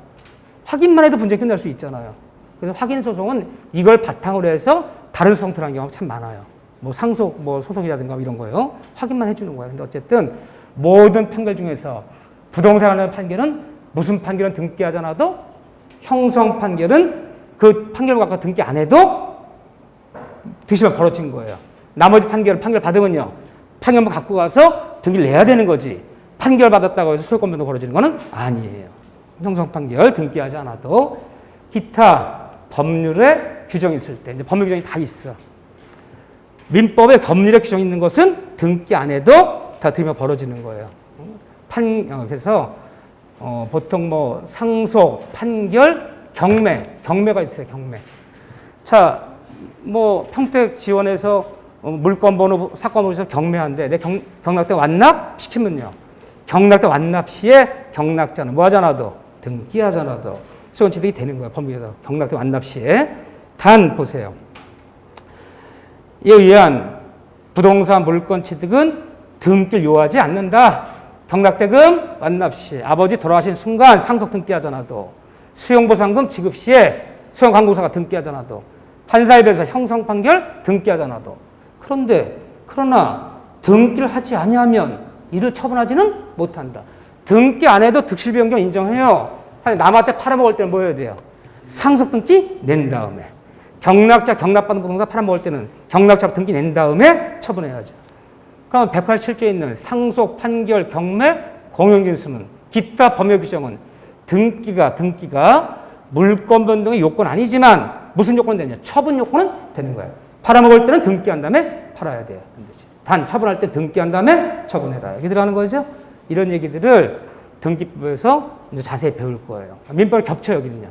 확인만 해도 분쟁이 끝날 수 있잖아요. 그래서 확인 소송은 이걸 바탕으로 해서 다른 소송 들어간 경우가 참 많아요. 상속 소송이라든가 이런 거요. 확인만 해주는 거예요. 근데 어쨌든 모든 판결 중에서 부동산 관련 판결은 무슨 판결은 등기하지 않아도 형성 판결은 그 판결 갖고 등기 안 해도 득실만 벌어진 거예요. 나머지 판결 받으면요. 판결만 갖고 가서 등기를 내야 되는 거지. 판결 받았다고 해서 소유권 변동 벌어지는 거는 아니에요. 형성 판결 등기하지 않아도 기타 법률에 규정이 있을 때 이제 법률 규정이 다 있어. 민법에 법률에 규정이 있는 것은 등기 안 해도 다 들면 벌어지는 거예요. 그래서 보통 상속, 판결, 경매가 있어요. 경매. 자, 평택 지원에서 물건 번호, 사건 번호에서 경매한데 내 경락대 완납 시키면요. 경락대 완납 시에 경락자는 뭐 하잖아도 등기하잖아도 소유권 취득이 되는 거야. 법률에서 경락대 완납 시에. 단 보세요. 이에 의한 부동산 물권 취득은 등기를 요하지 않는다. 경락대금 완납 시에 아버지 돌아가신 순간 상속 등기하잖아도 수용보상금 지급 시에 수용관공서가 등기하잖아도 판사에 비해서 형성 판결 등기하잖아도 그러나 등기를 하지 아니하면 이를 처분하지는 못한다. 등기 안 해도 득실 변경 인정해요. 남한테 팔아먹을 때는 뭐 해야 돼요? 상속 등기 낸 다음에 경락자 경락받은 부동산 팔아먹을 때는 경락자 등기 낸 다음에 처분해야죠. 그럼 187조에 있는 상속, 판결, 경매, 공용진수는 기타 법률 규정은 등기가 물권 변동의 요건 아니지만 무슨 요건은 되냐? 처분 요건은 되는 거예요. 팔아먹을 때는 등기한 다음에 팔아야 돼요. 단 처분할 때 등기한 다음에 처분해라. 여기 들어가는 거죠. 이런 얘기들을 등기법에서 이제 자세히 배울 거예요. 민법을 겹쳐요, 여기는요.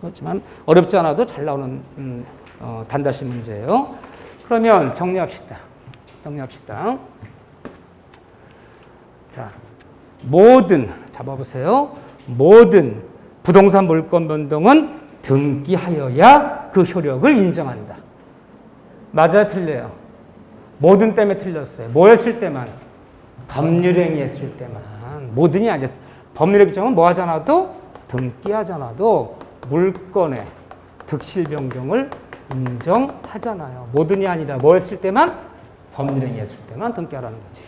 그렇지만 어렵지 않아도 잘 나오는 단다시 문제예요. 그러면 정리합시다. 자, 잡아보세요. 모든 부동산 물권 변동은 등기하여야 그 효력을 인정한다. 맞아요, 틀려요? 모든 때문에 틀렸어요. 뭐 했을 때만? 법률행위 했을 때만. 모든이 아니죠. 법률의 규정은 뭐 하잖아도 등기하잖아도 물권의 득실 변경을 인정하잖아요. 모든이 아니라 뭐 했을 때만? 법률행위 했을 때만 등기하라는 거지.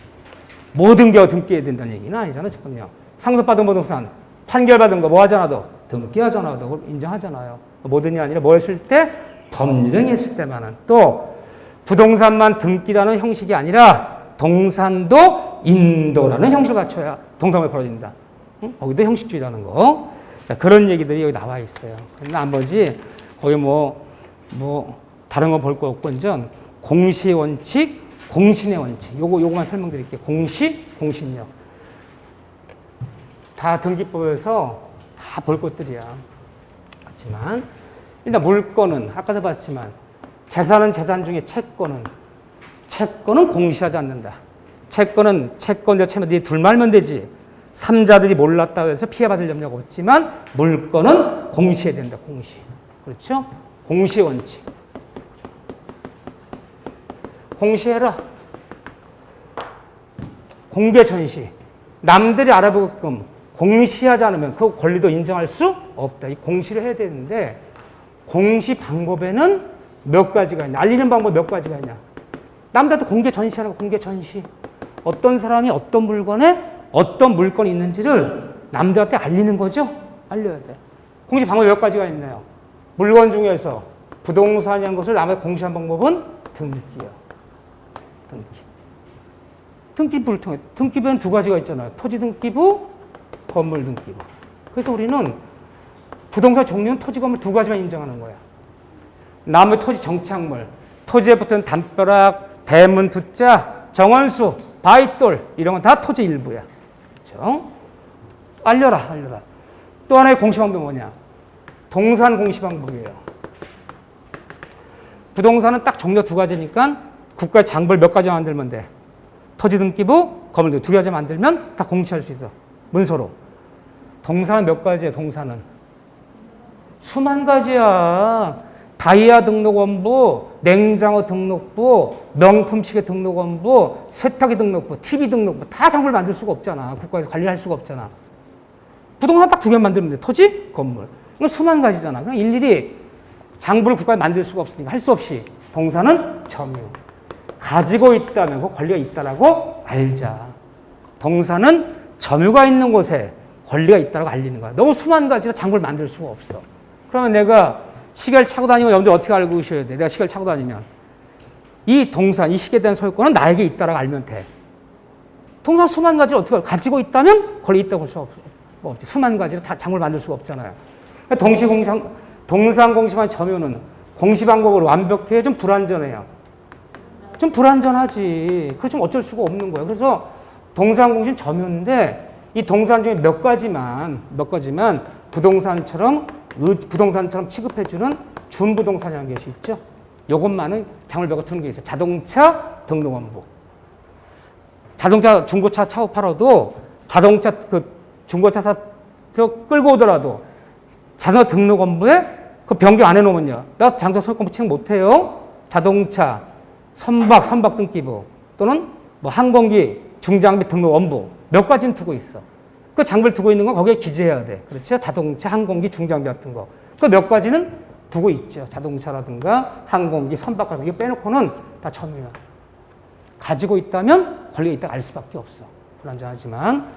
모든 게 등기해야 된다는 얘기는 아니잖아요. 지금요. 상속받은 부동산 판결받은 거 뭐 하잖아도 등기하잖아도 인정하잖아요. 모든이 아니라 뭐 했을 때? 법률행위 했을 때만은. 또 부동산만 등기라는 형식이 아니라 동산도 인도라는 형식을 갖춰야 동산이 벌어진다. 응? 거기도 형식주의라는 거. 자, 그런 얘기들이 여기 나와 있어요. 나머지 거기 뭐 다른 거 볼 거 없고 이제 공시 원칙, 공신의 원칙. 요거만 설명드릴게요. 공신력. 다 등기법에서 다 볼 것들이야. 그렇지만 일단 물권은 아까도 봤지만 재산은 재산 중에 채권은 공시하지 않는다. 채권자 채면 네 둘 말면 되지. 3자들이 몰랐다고 해서 피해받을 염려가 없지만 물권은 공시해야 된다. 공시. 그렇죠? 공시 원칙. 공시해라. 공개 전시. 남들이 알아보게끔 공시하지 않으면 그 권리도 인정할 수 없다. 이 공시를 해야 되는데 공시 방법에는 몇 가지가 있냐. 알리는 방법 몇 가지가 있냐. 남들한테 공개 전시하는 거. 공개 전시. 어떤 사람이 어떤 물건에 어떤 물건이 있는지를 남들한테 알리는 거죠. 알려야 돼. 공시 방법이 몇 가지가 있나요? 물건 중에서 부동산이라는 것을 남한테 공시한 방법은 등기요. 등기부를 통해. 등기부에는 두 가지가 있잖아요. 토지 등기부, 건물 등기부. 그래서 우리는 부동산 종류는 토지, 건물 두 가지만 인정하는 거야. 남의 토지 정착물, 토지에 붙은 담벼락, 대문 두자, 정원수, 바위돌 이런 건 다 토지 일부야. 그렇죠? 알려라. 또 하나의 공시 방법이 뭐냐? 동산 공시 방법이에요. 부동산은 딱 종류 두 가지니까 국가 장부를 몇 가지 만들면 돼. 토지 등기부, 건물 등기부 두 가지 만들면 다 공시할 수 있어. 문서로. 동산은 몇 가지야, 동산은? 수만 가지야. 다이아 등록원부, 냉장고 등록부, 명품시계 등록원부, 세탁기 등록부, TV 등록부 다 장부를 만들 수가 없잖아. 국가에서 관리할 수가 없잖아. 부동산 딱 두 개 만들면 돼. 토지, 건물. 이건 수만 가지잖아. 그럼 일일이 장부를 국가에 만들 수가 없으니까 할 수 없이 동산은 점유. 가지고 있다면 그 권리가 있다라고 알자. 동산은 점유가 있는 곳에 권리가 있다라고 알리는 거야. 너무 수만 가지로 장부를 만들 수가 없어. 그러면 내가 시계를 차고 다니면 여러분들 어떻게 알고 계셔야 돼? 내가 시계를 차고 다니면 이 동산, 이 시계에 대한 소유권은 나에게 있다라고 알면 돼. 동산 수만 가지를 어떻게 가지고 있다면 권리 있다고 볼 수 없지. 수만 가지로 다 장부를 만들 수가 없잖아요. 동산 공시만 점유는 공시 방법으로 완벽해 좀 불완전해요. 좀 불완전하지. 그래서 좀 어쩔 수가 없는 거예요. 그래서 동산 공시는 점유인데 이 동산 중에 몇 가지만 부동산처럼 취급해주는 준부동산이라는 것이 있죠. 이것만은 장을 몇 개 두는 게 있어요. 자동차 등록원부. 자동차 중고차 차고 팔아도 자동차 중고차 끌고 오더라도 자동차 등록원부에 그 변경 안 해놓으면요. 나 자동차 소유권 취득 못해요. 자동차 선박 등기부 또는 뭐 항공기 중장비 등록원부 몇 가지는 두고 있어. 그 장비를 두고 있는 건 거기에 기재해야 돼. 그렇죠? 자동차, 항공기, 중장비 같은 거. 그 몇 가지는 두고 있죠. 자동차라든가 항공기, 선박 같은 거 빼놓고는 다 점유야. 가지고 있다면 권리가 있다 알 수밖에 없어. 불안정하지만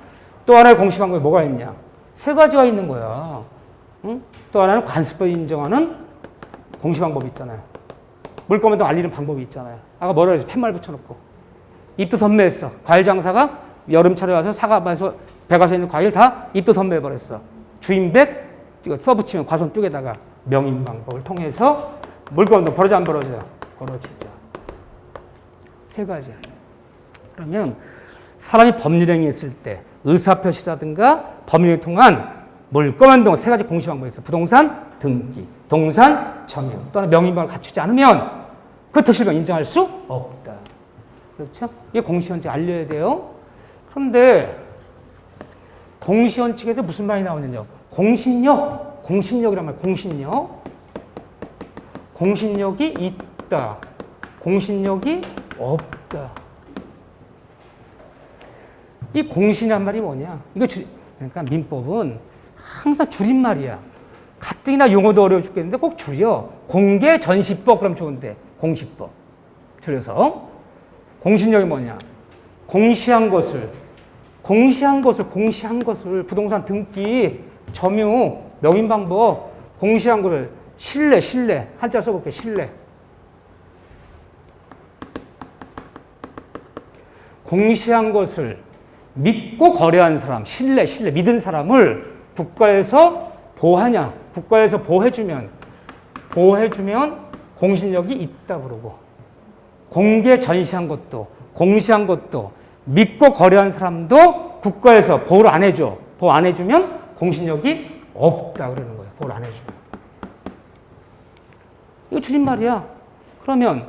또 하나의 공시 방법이 뭐가 있냐? 세 가지가 있는 거야. 응? 또 하나는 관습법이 인정하는 공시 방법이 있잖아요. 물건에도 알리는 방법이 있잖아요. 아까 뭐라 그랬지? 팻말 붙여놓고. 입도 선매했어. 과일 장사가 여름철에 와서 사과밭에서 배가서 있는 과일 다 입도 선매해버렸어. 주인백 이거 써붙이면 과손 뚝에다가 명인 방법을 통해서 물건도 벌어져 안 벌어져요? 벌어지죠. 세 가지야. 그러면 사람이 법률행위 했을 때 의사표시라든가 법률을 통한 물건운동 세 가지 공시 방법이 있어. 부동산 등기, 동산 점유, 또는 명인방을 갖추지 않으면 그 득실병 인정할 수 없다. 그렇죠? 이게 공시원칙 알려야 돼요. 그런데 공시원칙에서 무슨 말이 나오느냐? 공신력이란 말, 공신력이 있다. 공신력이 없다. 이 공신이란 말이 뭐냐? 이거 그러니까 민법은 항상 줄임말이야. 가뜩이나 용어도 어려워 죽겠는데 꼭 줄여. 공개전시법 그럼 좋은데 공시법 줄여서 공신력이 뭐냐? 공시한 것을 부동산 등기, 점유, 명인 방법 공시한 것을 신뢰 한자 써볼게. 신뢰. 공시한 것을 믿고 거래한 사람, 신뢰 믿은 사람을 국가에서 보호하냐? 국가에서 보호해주면 공신력이 있다 그러고, 공개 전시한 것도 공시한 것도 믿고 거래한 사람도 국가에서 보호를 안 해줘. 보호 안 해주면 공신력이 없다 그러는 거예요. 보호를 안 해주면. 이거 줄임말이야. 그러면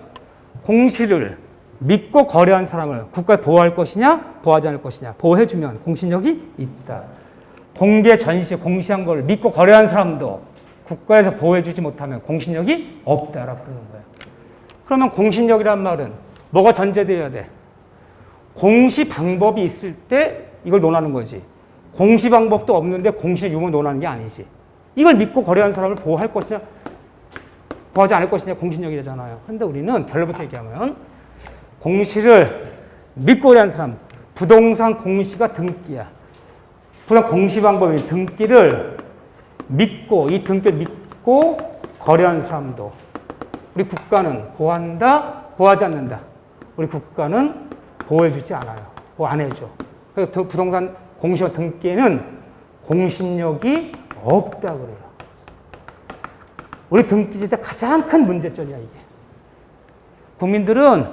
공시를 믿고 거래한 사람을 국가에 보호할 것이냐, 보호하지 않을 것이냐. 보호해주면 공신력이 있다. 공개 전시, 공시한 걸 믿고 거래한 사람도 국가에서 보호해주지 못하면 공신력이 없다라고 부르는 거예요. 그러면 공신력이란 말은 뭐가 전제되어야 돼? 공시 방법이 있을 때 이걸 논하는 거지. 공시 방법도 없는데 공시 유무를 논하는 게 아니지. 이걸 믿고 거래한 사람을 보호할 것이냐, 보호하지 않을 것이냐 공신력이잖아요. 그런데 우리는 결론부터 얘기하면 공시를 믿고 거래한 사람, 부동산 공시가 등기야. 부동산 공시 방법이 등기를 믿고, 이 등기를 믿고 거래한 사람도 우리 국가는 보호한다, 보호하지 않는다. 우리 국가는 보호해주지 않아요. 보호 안 해줘. 그래서 부동산 공시와 등기에는 공신력이 없다 그래요. 우리 등기질 때 가장 큰 문제점이야 이게. 국민들은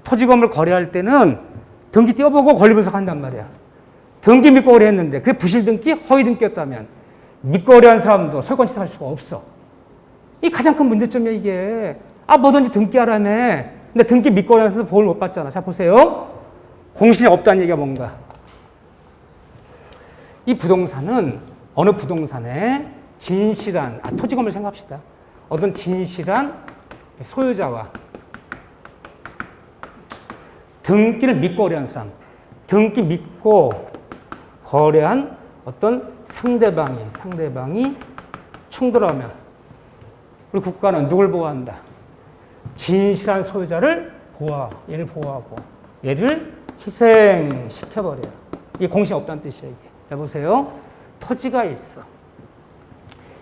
토지 건물 거래할 때는 등기 띄워보고 권리 분석한단 말이야. 등기 믿고 거래했는데 그게 부실 등기, 허위 등기였다면 믿고 거래한 사람도 소유권 취득할 수가 없어. 이 가장 큰 문제점이야 이게. 뭐든지 등기하라며. 근데 등기 믿고 거래한 사람도 보호를 못 받잖아. 자 보세요. 공신이 없다는 얘기가 뭔가. 이 부동산은 어느 부동산에 진실한, 토지 건물 생각합시다. 어떤 진실한 소유자와 등기를 믿고 거래한 사람, 등기 믿고 거래한 어떤 상대방이 충돌하면 우리 국가는 누굴 보호한다? 진실한 소유자를 얘를 보호하고 얘를 희생시켜버려요. 이게 공신이 없다는 뜻이에요. 이게. 여보세요? 토지가 있어.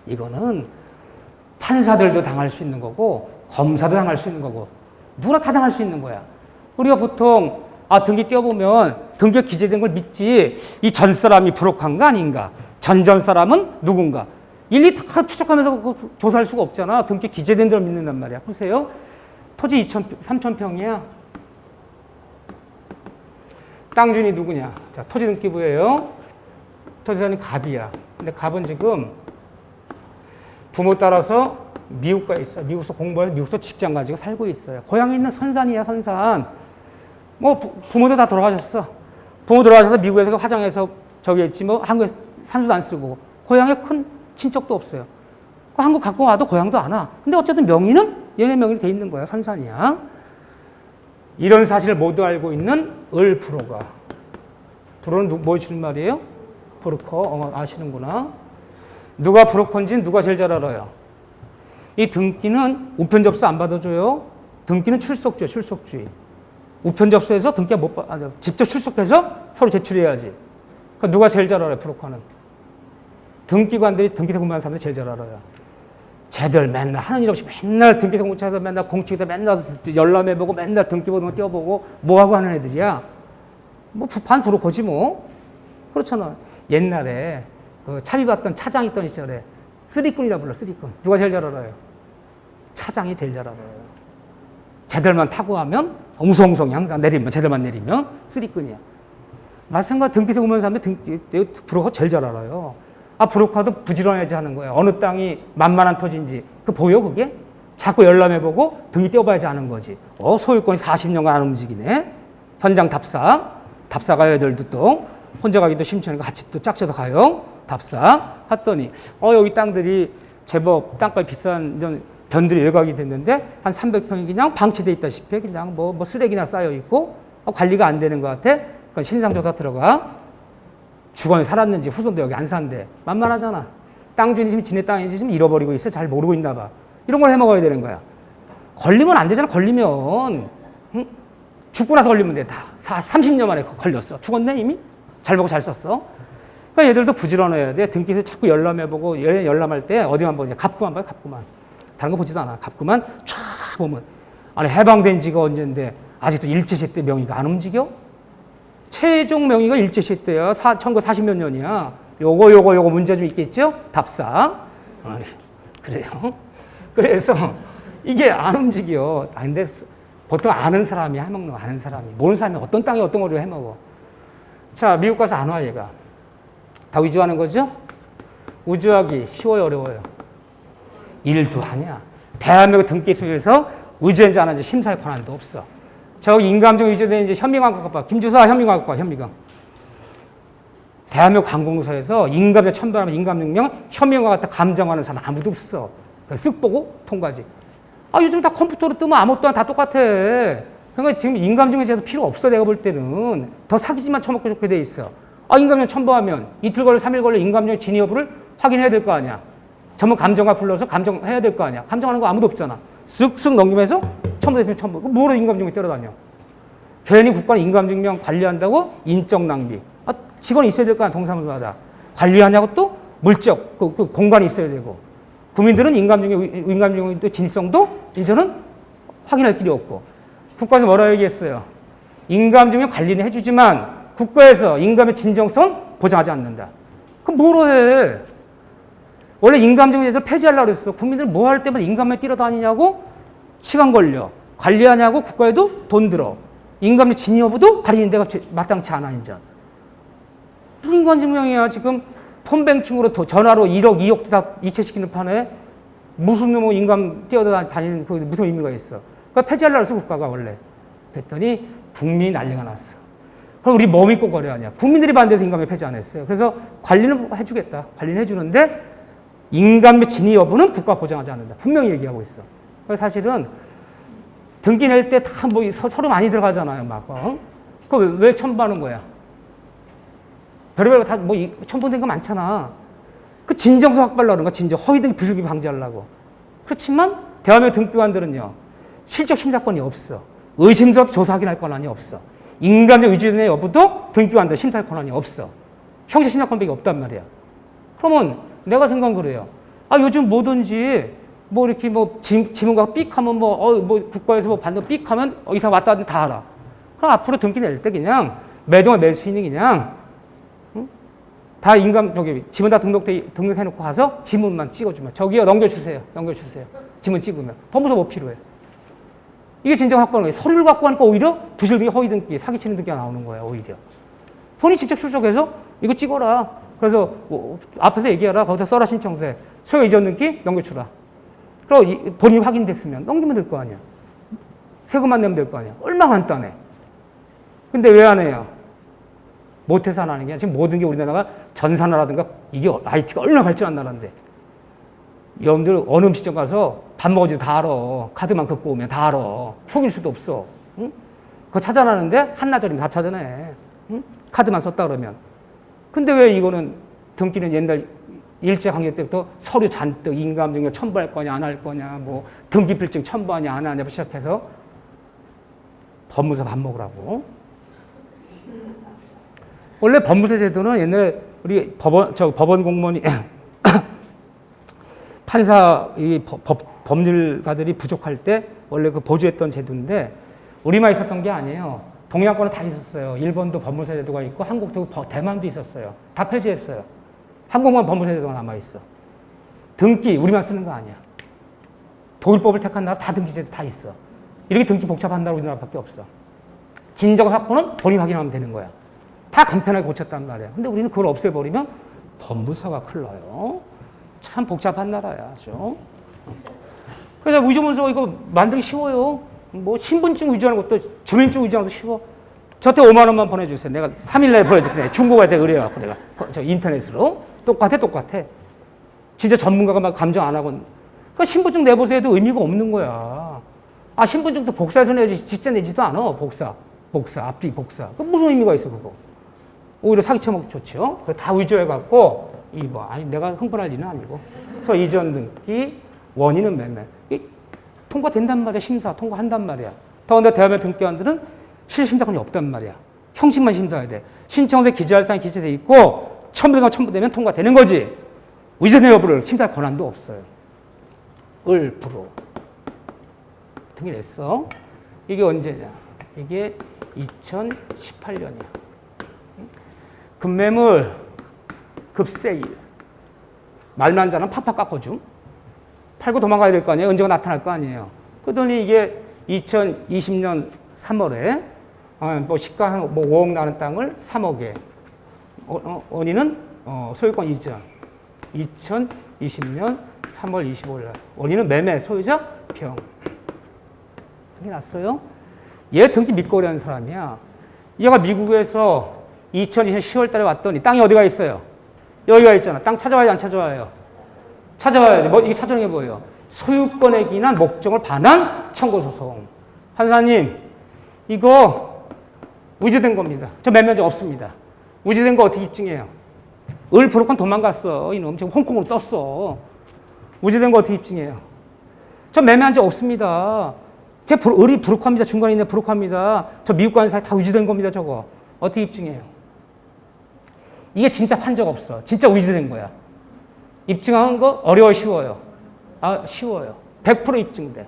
이거는 판사들도 당할 수 있는 거고 검사도 당할 수 있는 거고 누구나 다 당할 수 있는 거야. 우리가 보통 등기 띄워보면 등기에 기재된 걸 믿지 이 전 사람이 부록한 거 아닌가? 전 사람은 누군가? 일일이 다 추적하면서 조사할 수가 없잖아. 등기에 기재된 대로 믿는단 말이야. 보세요. 토지 3,000평이야. 땅주인이 누구냐? 자, 토지 등기부예요. 토지사님 갑이야. 근데 갑은 지금 부모 따라서 미국가에 있어. 미국에서 공부해서 미국에서 직장 가지고 살고 있어요. 고향에 있는 선산이야, 선산. 부모도 다 돌아가셨어. 부모 돌아가셔서 미국에서 화장해서 저기 있지 한국에 산수도 안 쓰고 고향에 큰 친척도 없어요. 한국 갖고 와도 고향도 안 와. 근데 어쨌든 명의는 얘네 명의로 돼 있는 거야. 선산이야. 이런 사실을 모두 알고 있는 을 불호가. 불호는 뭐 주는 말이에요? 브로커. 아시는구나. 누가 브로커인지 누가 제일 잘 알아요? 이 등기는 우편 접수 안 받아줘요. 등기는 출석주의. 우편 접수해서 등기가 직접 출석해서 서로 제출해야지. 그러니까 누가 제일 잘 알아요? 브로커는. 등기관들이 등기세 공부하는 사람들이 제일 잘 알아요. 쟤들 맨날 하는 일 없이 맨날 등기세 공부해서 맨날 공책에다 맨날 열람해보고 맨날 등기 보는 거 띄워보고 뭐하고 하는 애들이야. 뭐 반 브로커지 뭐. 그렇잖아. 옛날에 그 차비 받던 차장 있던 시절에 쓰리꾼이라 불러. 쓰리꾼. 누가 제일 잘 알아요? 차장이 제일 잘 알아요. 쟤들만 타고 하면 엉성엉성이 항상 내리면 쟤들만 내리면 쓰리꾼이야. 마찬가지로 등기세 공부하는 사람들 브로커 제일 잘 알아요. 브로커도 부지런해야지 하는 거예요. 어느 땅이 만만한 토지인지. 보여, 그게? 자꾸 열람해보고 등기 떼어봐야지 하는 거지. 소유권이 40년간 안 움직이네. 현장 답사. 답사 가요, 애들도 또. 혼자 가기도 심심하니까 같이 또 짝져서 가요. 답사. 했더니, 여기 땅들이 제법 땅값이 비싼 변들이 외곽이 됐는데, 한 300평이 그냥 방치돼 있다시피 그냥 뭐 쓰레기나 쌓여있고, 관리가 안 되는 것 같아. 그러니까 신상조사 들어가. 주거에 살았는지 후손도 여기 안 산대. 만만하잖아. 땅 주인이 지금 지네 땅인지 지금 잃어버리고 있어. 잘 모르고 있나 봐. 이런 걸 해먹어야 되는 거야. 걸리면 안 되잖아. 걸리면. 응? 죽고 나서 걸리면 돼. 다 30년 만에 걸렸어. 죽었네 이미? 잘 보고 잘 썼어. 그러니까 얘들도 부지런해야 돼. 등기소 자꾸 열람해보고 열람할 때 어디만 보냐. 갑구만 봐요. 갑구만. 다른 거 보지도 않아. 갑구만 쫙 보면 아니 해방된 지가 언젠데 아직도 일제시 때 명의가 안 움직여? 최종 명의가 일제시 때야. 1940몇 년이야. 요거 문제 좀 있겠죠? 답사. 그래요. 그래서 이게 안 움직여. 근데 보통 아는 사람이 해먹는 거, 아는 사람이. 모르는 사람이 어떤 땅에 어떤 거를 해먹어. 자, 미국 가서 안 와, 얘가. 다 위조하는 거죠? 위조하기 쉬워요, 어려워요? 일도 하냐. 대한민국 등기소에서 위조인지 안 하는지 심사할 권한도 없어. 저기 인감증 위조된 이제 현미광 봐. 김주사 현미광 봐. 현미광. 대한민국 관공서에서 인감증 첨부하면 인감증명 현미광 갖다 감정하는 사람 아무도 없어. 쓱 보고 통과지. 요즘 다 컴퓨터로 뜨면 아무것도 다 똑같아. 그러니까 지금 인감증에 대해서 필요 없어. 내가 볼 때는 더 사기지만 처먹고 좋게 돼 있어. 인감증 첨부하면 이틀 걸려 3일 걸려 인감증 진위 여부를 확인해야 될 거 아니야. 전문 감정가 불러서 감정해야 될 거 아니야. 감정하는 거 아무도 없잖아. 쓱쓱 넘기면서 첨부됐으면 첨부. 뭐로 인감증이 때려다녀. 괜히 국가는 인감증명 관리한다고 인적 낭비. 직원이 있어야 될 거 아니야. 동사무소마다. 관리하냐고 또 물적, 그 공간이 있어야 되고. 국민들은 인감증명의 진실성도 이제는 확인할 길이 없고. 국가에서 뭐라 얘기했어요? 인감증명 관리는 해주지만 국가에서 인감의 진정성은 보장하지 않는다. 그럼 뭐로 해? 원래 인감증명제도를 폐지하려고 그랬어. 국민들은 뭐 할 때마다 인감에 뛰어다니냐고 시간 걸려. 관리하냐고 국가에도 돈 들어. 인감의 진위 여부도 가리는 데가 마땅치 않아, 이제. 인감증명이야. 지금 폰뱅킹으로 전화로 1억, 2억도 다 이체시키는 판에 무슨 놈의 인감 뛰어다니는 그 무슨 의미가 있어. 그러니까 폐지하려고 했어, 국가가 원래. 그랬더니 국민이 난리가 났어. 그럼 우리 뭐 믿고 거래하냐. 국민들이 반대해서 인감에 폐지 안 했어요. 그래서 관리는 해주겠다. 관리는 해주는데 인감의 진위 여부는 국가가 보장하지 않는다. 분명히 얘기하고 있어. 그래서 사실은 등기 낼 때 다 뭐 서로 많이 들어가잖아요. 막. 그거 왜 첨부하는 거야? 별의별 거 다 뭐 첨부된 거 많잖아. 그 진정성 확보하려는 거야. 진정. 허위등기 부실기 방지하려고. 그렇지만 대한민국 등기관들은요. 실적 심사권이 없어. 의심스럽게 조사 확인할 권한이 없어. 인감적 위조의 여부도 등기관들 심사할 권한이 없어. 형사 심사권밖에 없단 말이야. 그러면 내가 생각은 그래요. 요즘 뭐든지 뭐 이렇게 뭐 지문과 삑 하면 뭐 국가에서 뭐 반대 삑 하면 이상 왔다 갔다 다 알아. 그럼 앞으로 등기 낼 때 그냥 매동을 낼 수 있는 그냥 다 지문 다 등록해놓고 가서 지문만 찍어주면 저기요 넘겨주세요. 지문 찍으면 더 무서워 뭐 필요해. 이게 진정 확보하는 거예요. 서류를 갖고 하니까 오히려 부실등기, 허위등기, 사기치는 등기가 나오는 거예요. 오히려. 본인이 직접 출석해서 이거 찍어라. 그래서 앞에서 얘기하라. 거기다 써라 신청서에. 소유 이전 등기 넘겨주라. 그리고 본인이 확인됐으면 넘기면 될 거 아니야. 세금만 내면 될 거 아니야. 얼마나 간단해. 근데 왜 안 해요? 못해서 안 하는 게 아니라 지금 모든 게 우리나라가 전산화라든가 이게 IT가 얼마나 발전한 나라인데. 여러분들 어느 음식점 가서 밥 먹어도 다 알아. 카드만 긁고 오면 다 알아. 속일 수도 없어. 응? 그거 찾아내는데 한나절이면 다 찾아내. 응? 카드만 썼다 그러면. 근데 왜 이거는 등기는 옛날 일제강점 때부터 서류 잔뜩 인감증명 첨부할 거냐 안 할 거냐 뭐 등기필증 첨부하냐 안 하냐 시작해서 법무사 밥 먹으라고. 원래 법무사 제도는 옛날에 우리 법원 공무원이 판사 법률가들이 부족할 때 원래 그 보조했던 제도인데 우리만 있었던 게 아니에요. 동양권은 다 있었어요. 일본도 법무사 제도가 있고 한국도 대만도 있었어요. 다 폐지했어요. 한국만 법무사 제도가 남아있어. 등기 우리만 쓰는 거 아니야. 독일법을 택한 나라 다 등기 제도 다 있어. 이렇게 등기 복잡한 나라 우리나라밖에 없어. 진정 확보는 본인 확인하면 되는 거야. 다 간편하게 고쳤단 말이야. 근데 우리는 그걸 없애버리면 법무사가 큰일 나요. 참 복잡한 나라야. 죠. 그래서 위조문서 이거 만들기 쉬워요. 뭐 신분증 위조하는 것도 주민증 위조하는 것도 쉬워. 저한테 5만 원만 보내주세요. 내가 3일 내에 보내줄게. 중국한테 의뢰해갖고 내가 저 인터넷으로. 똑같아. 진짜 전문가가 막 감정 안 하고. 그러니까 신분증 내보세요 해도 의미가 없는 거야. 아, 신분증도 복사해서 내야지. 진짜 내지도 않아. 복사. 앞뒤 복사. 그 무슨 의미가 있어, 그거. 오히려 사기쳐먹기 좋죠. 그거 다 위조해갖고, 아니, 내가 흥분할 일은 아니고. 그래서 이전 등기, 원인은 매매. 통과된단 말이야. 심사 통과한단 말이야. 더군다나 대한민국 등기관들은 실심사건이 없단 말이야. 형식만 심사해야 돼. 신청서에 기재할 사항이 기재돼 있고 첨부되면 통과되는 거지. 위조된 여부를 심사할 권한도 없어요. 을부로 등기 냈어. 이게 언제냐? 이게 2018년이야. 급매물, 급세일. 말만 잘하면 팍팍 깎아줌. 팔고 도망가야 될 거 아니에요. 언제가 나타날 거 아니에요. 그러더니 이게 2020년 3월에 뭐 시가 한 5억 나는 땅을 3억에 원인은 소유권 이전 2020년 3월 25일 날 원인은 매매 소유자 병 등기 났어요. 얘 등기 믿고 오려는 사람이야. 얘가 미국에서 2020년 10월 달에 왔더니 땅이 어디가 있어요? 여기가 있잖아. 땅 찾아와야 안 찾아와요? 찾아와야지. 이게 찾아오는 게 뭐예요? 소유권에 기인한 목적을 반한 청구소송. 판사님, 이거 위조된 겁니다. 저 매매자 없습니다. 위조된 거 어떻게 입증해요? 을 브로커는 도망갔어. 이놈 지금 홍콩으로 떴어. 위조된 거 어떻게 입증해요? 저 매매한 적 없습니다. 제 을이 브로커입니다. 중간에 있는 브로커입니다. 저 미국 가는 사이 다 위조된 겁니다. 저거. 어떻게 입증해요? 이게 진짜 판 적 없어. 진짜 위조된 거야. 입증하는 거 어려워 쉬워요? 쉬워요. 100% 입증돼.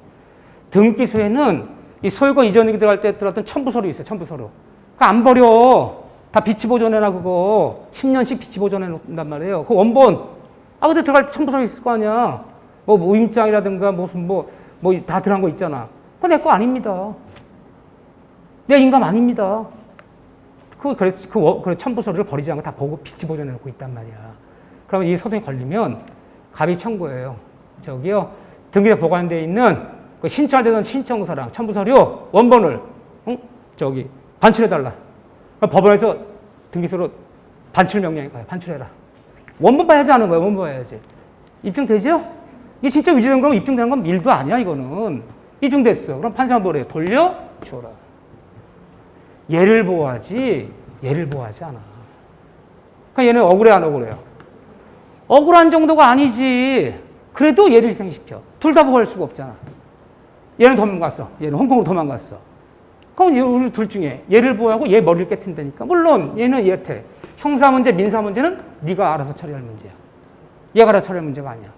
등기소에는 이 소유권 이전이 들어갈 때 들어갔던 첨부서류 있어요. 첨부서류. 그거 안 버려. 다 비치 보존해놔 그거. 10년씩 비치 보존해놓는단 말이에요. 그 원본. 근데 들어갈 때 첨부서류 있을 거 아니야. 뭐 모임장이라든가 무슨 뭐 다 들어간 거 있잖아. 그거 내 거 아닙니다. 내 인감 아닙니다. 그 첨부서류를 버리지 않고 다 보고 비치 보존해놓고 있단 말이야. 그러면 이 소송이 걸리면 갑이 청구해요. 저기요, 등기대 보관되어 있는 그 신청되던 신청서랑 첨부서류 원본을 반출해달라. 법원에서 등기소로 반출 명령이 가요. 반출해라. 원본 봐야지 하는 거예요. 원본 봐야지. 입증되죠? 이게 진짜 위조된 거면 입증되는 건 일도 아니야. 이거는 입증됐어. 그럼 판사가 뭐래요? 돌려줘라. 얘를 보호하지 얘를 보호하지 않아. 그러니까 얘는 억울해 안 억울해요? 억울한 정도가 아니지. 그래도 얘를 희생시켜. 둘 다 보호할 수가 없잖아. 얘는 도망갔어. 얘는 홍콩으로 도망갔어. 그럼 우리 둘 중에 얘를 보호하고 얘 머리를 깨트린다니까. 물론 얘는 얘한테 형사 문제, 민사 문제는 네가 알아서 처리할 문제야. 얘가 알아서 처리할 문제가 아니야.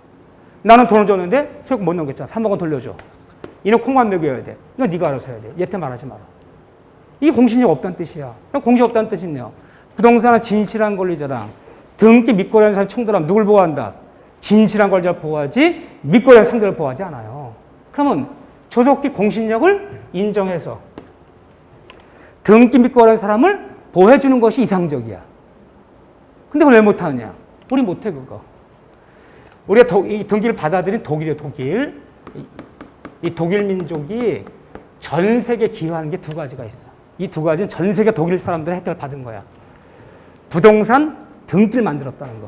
나는 돈을 줬는데 소유권 못 넘겼잖아. 3억 원 돌려줘. 얘는 콩만 먹여야 돼. 이거 네가 알아서 해야 돼. 얘한테 말하지 마라. 이게 공신력 없다는 뜻이야. 그럼 공신력 없다는 뜻은요. 부동산은 진실한 권리자랑 등기 믿고 일하는 사람 충돌하면 누굴 보호한다? 진실한 권리자를 보호하지 믿고 일하는 상대를 보호하지 않아요. 그러면 조속히 공신력을 인정해서 등기 믿고 일하는 사람을 보호해주는 것이 이상적이야. 근데 그걸 왜 못하느냐? 우리 못해 그거. 우리가 이 등기를 받아들인 독일이에요. 독일. 이 독일 민족이 전 세계 기여하는 게 두 가지가 있어. 이 두 가지는 전 세계 독일 사람들의 혜택을 받은 거야. 부동산 등기를 만들었다는 거.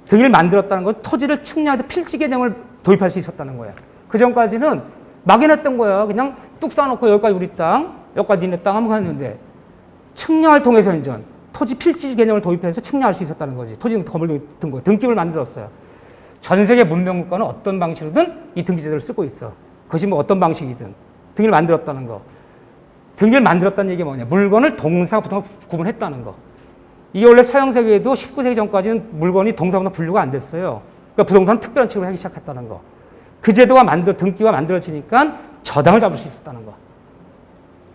등기를 만들었다는 건 토지를 측량해서 필지 개념을 도입할 수 있었다는 거야. 그 전까지는 막연했던 거야. 그냥 뚝 쌓아놓고 여기까지 우리 땅, 여기까지 니네 땅 하면 했는데 측량을 통해서 이제 토지 필지 개념을 도입해서 측량할 수 있었다는 거지. 토지 건물 등 거, 등기를 만들었어요. 전 세계 문명 국가는 어떤 방식으로든 이 등기 제도를 쓰고 있어. 그것이 뭐 어떤 방식이든 등기를 만들었다는 거. 등기를 만들었다는 얘기가 뭐냐? 물건을 동사, 부동사 구분했다는 거. 이게 원래 서양 세계에도 19세기 전까지는 물건이 동사보다 분류가 안 됐어요. 그러니까 부동산은 특별한 취급을 하기 시작했다는 거. 그 제도가 등기가 만들어지니까 저당을 잡을 수 있었다는 거.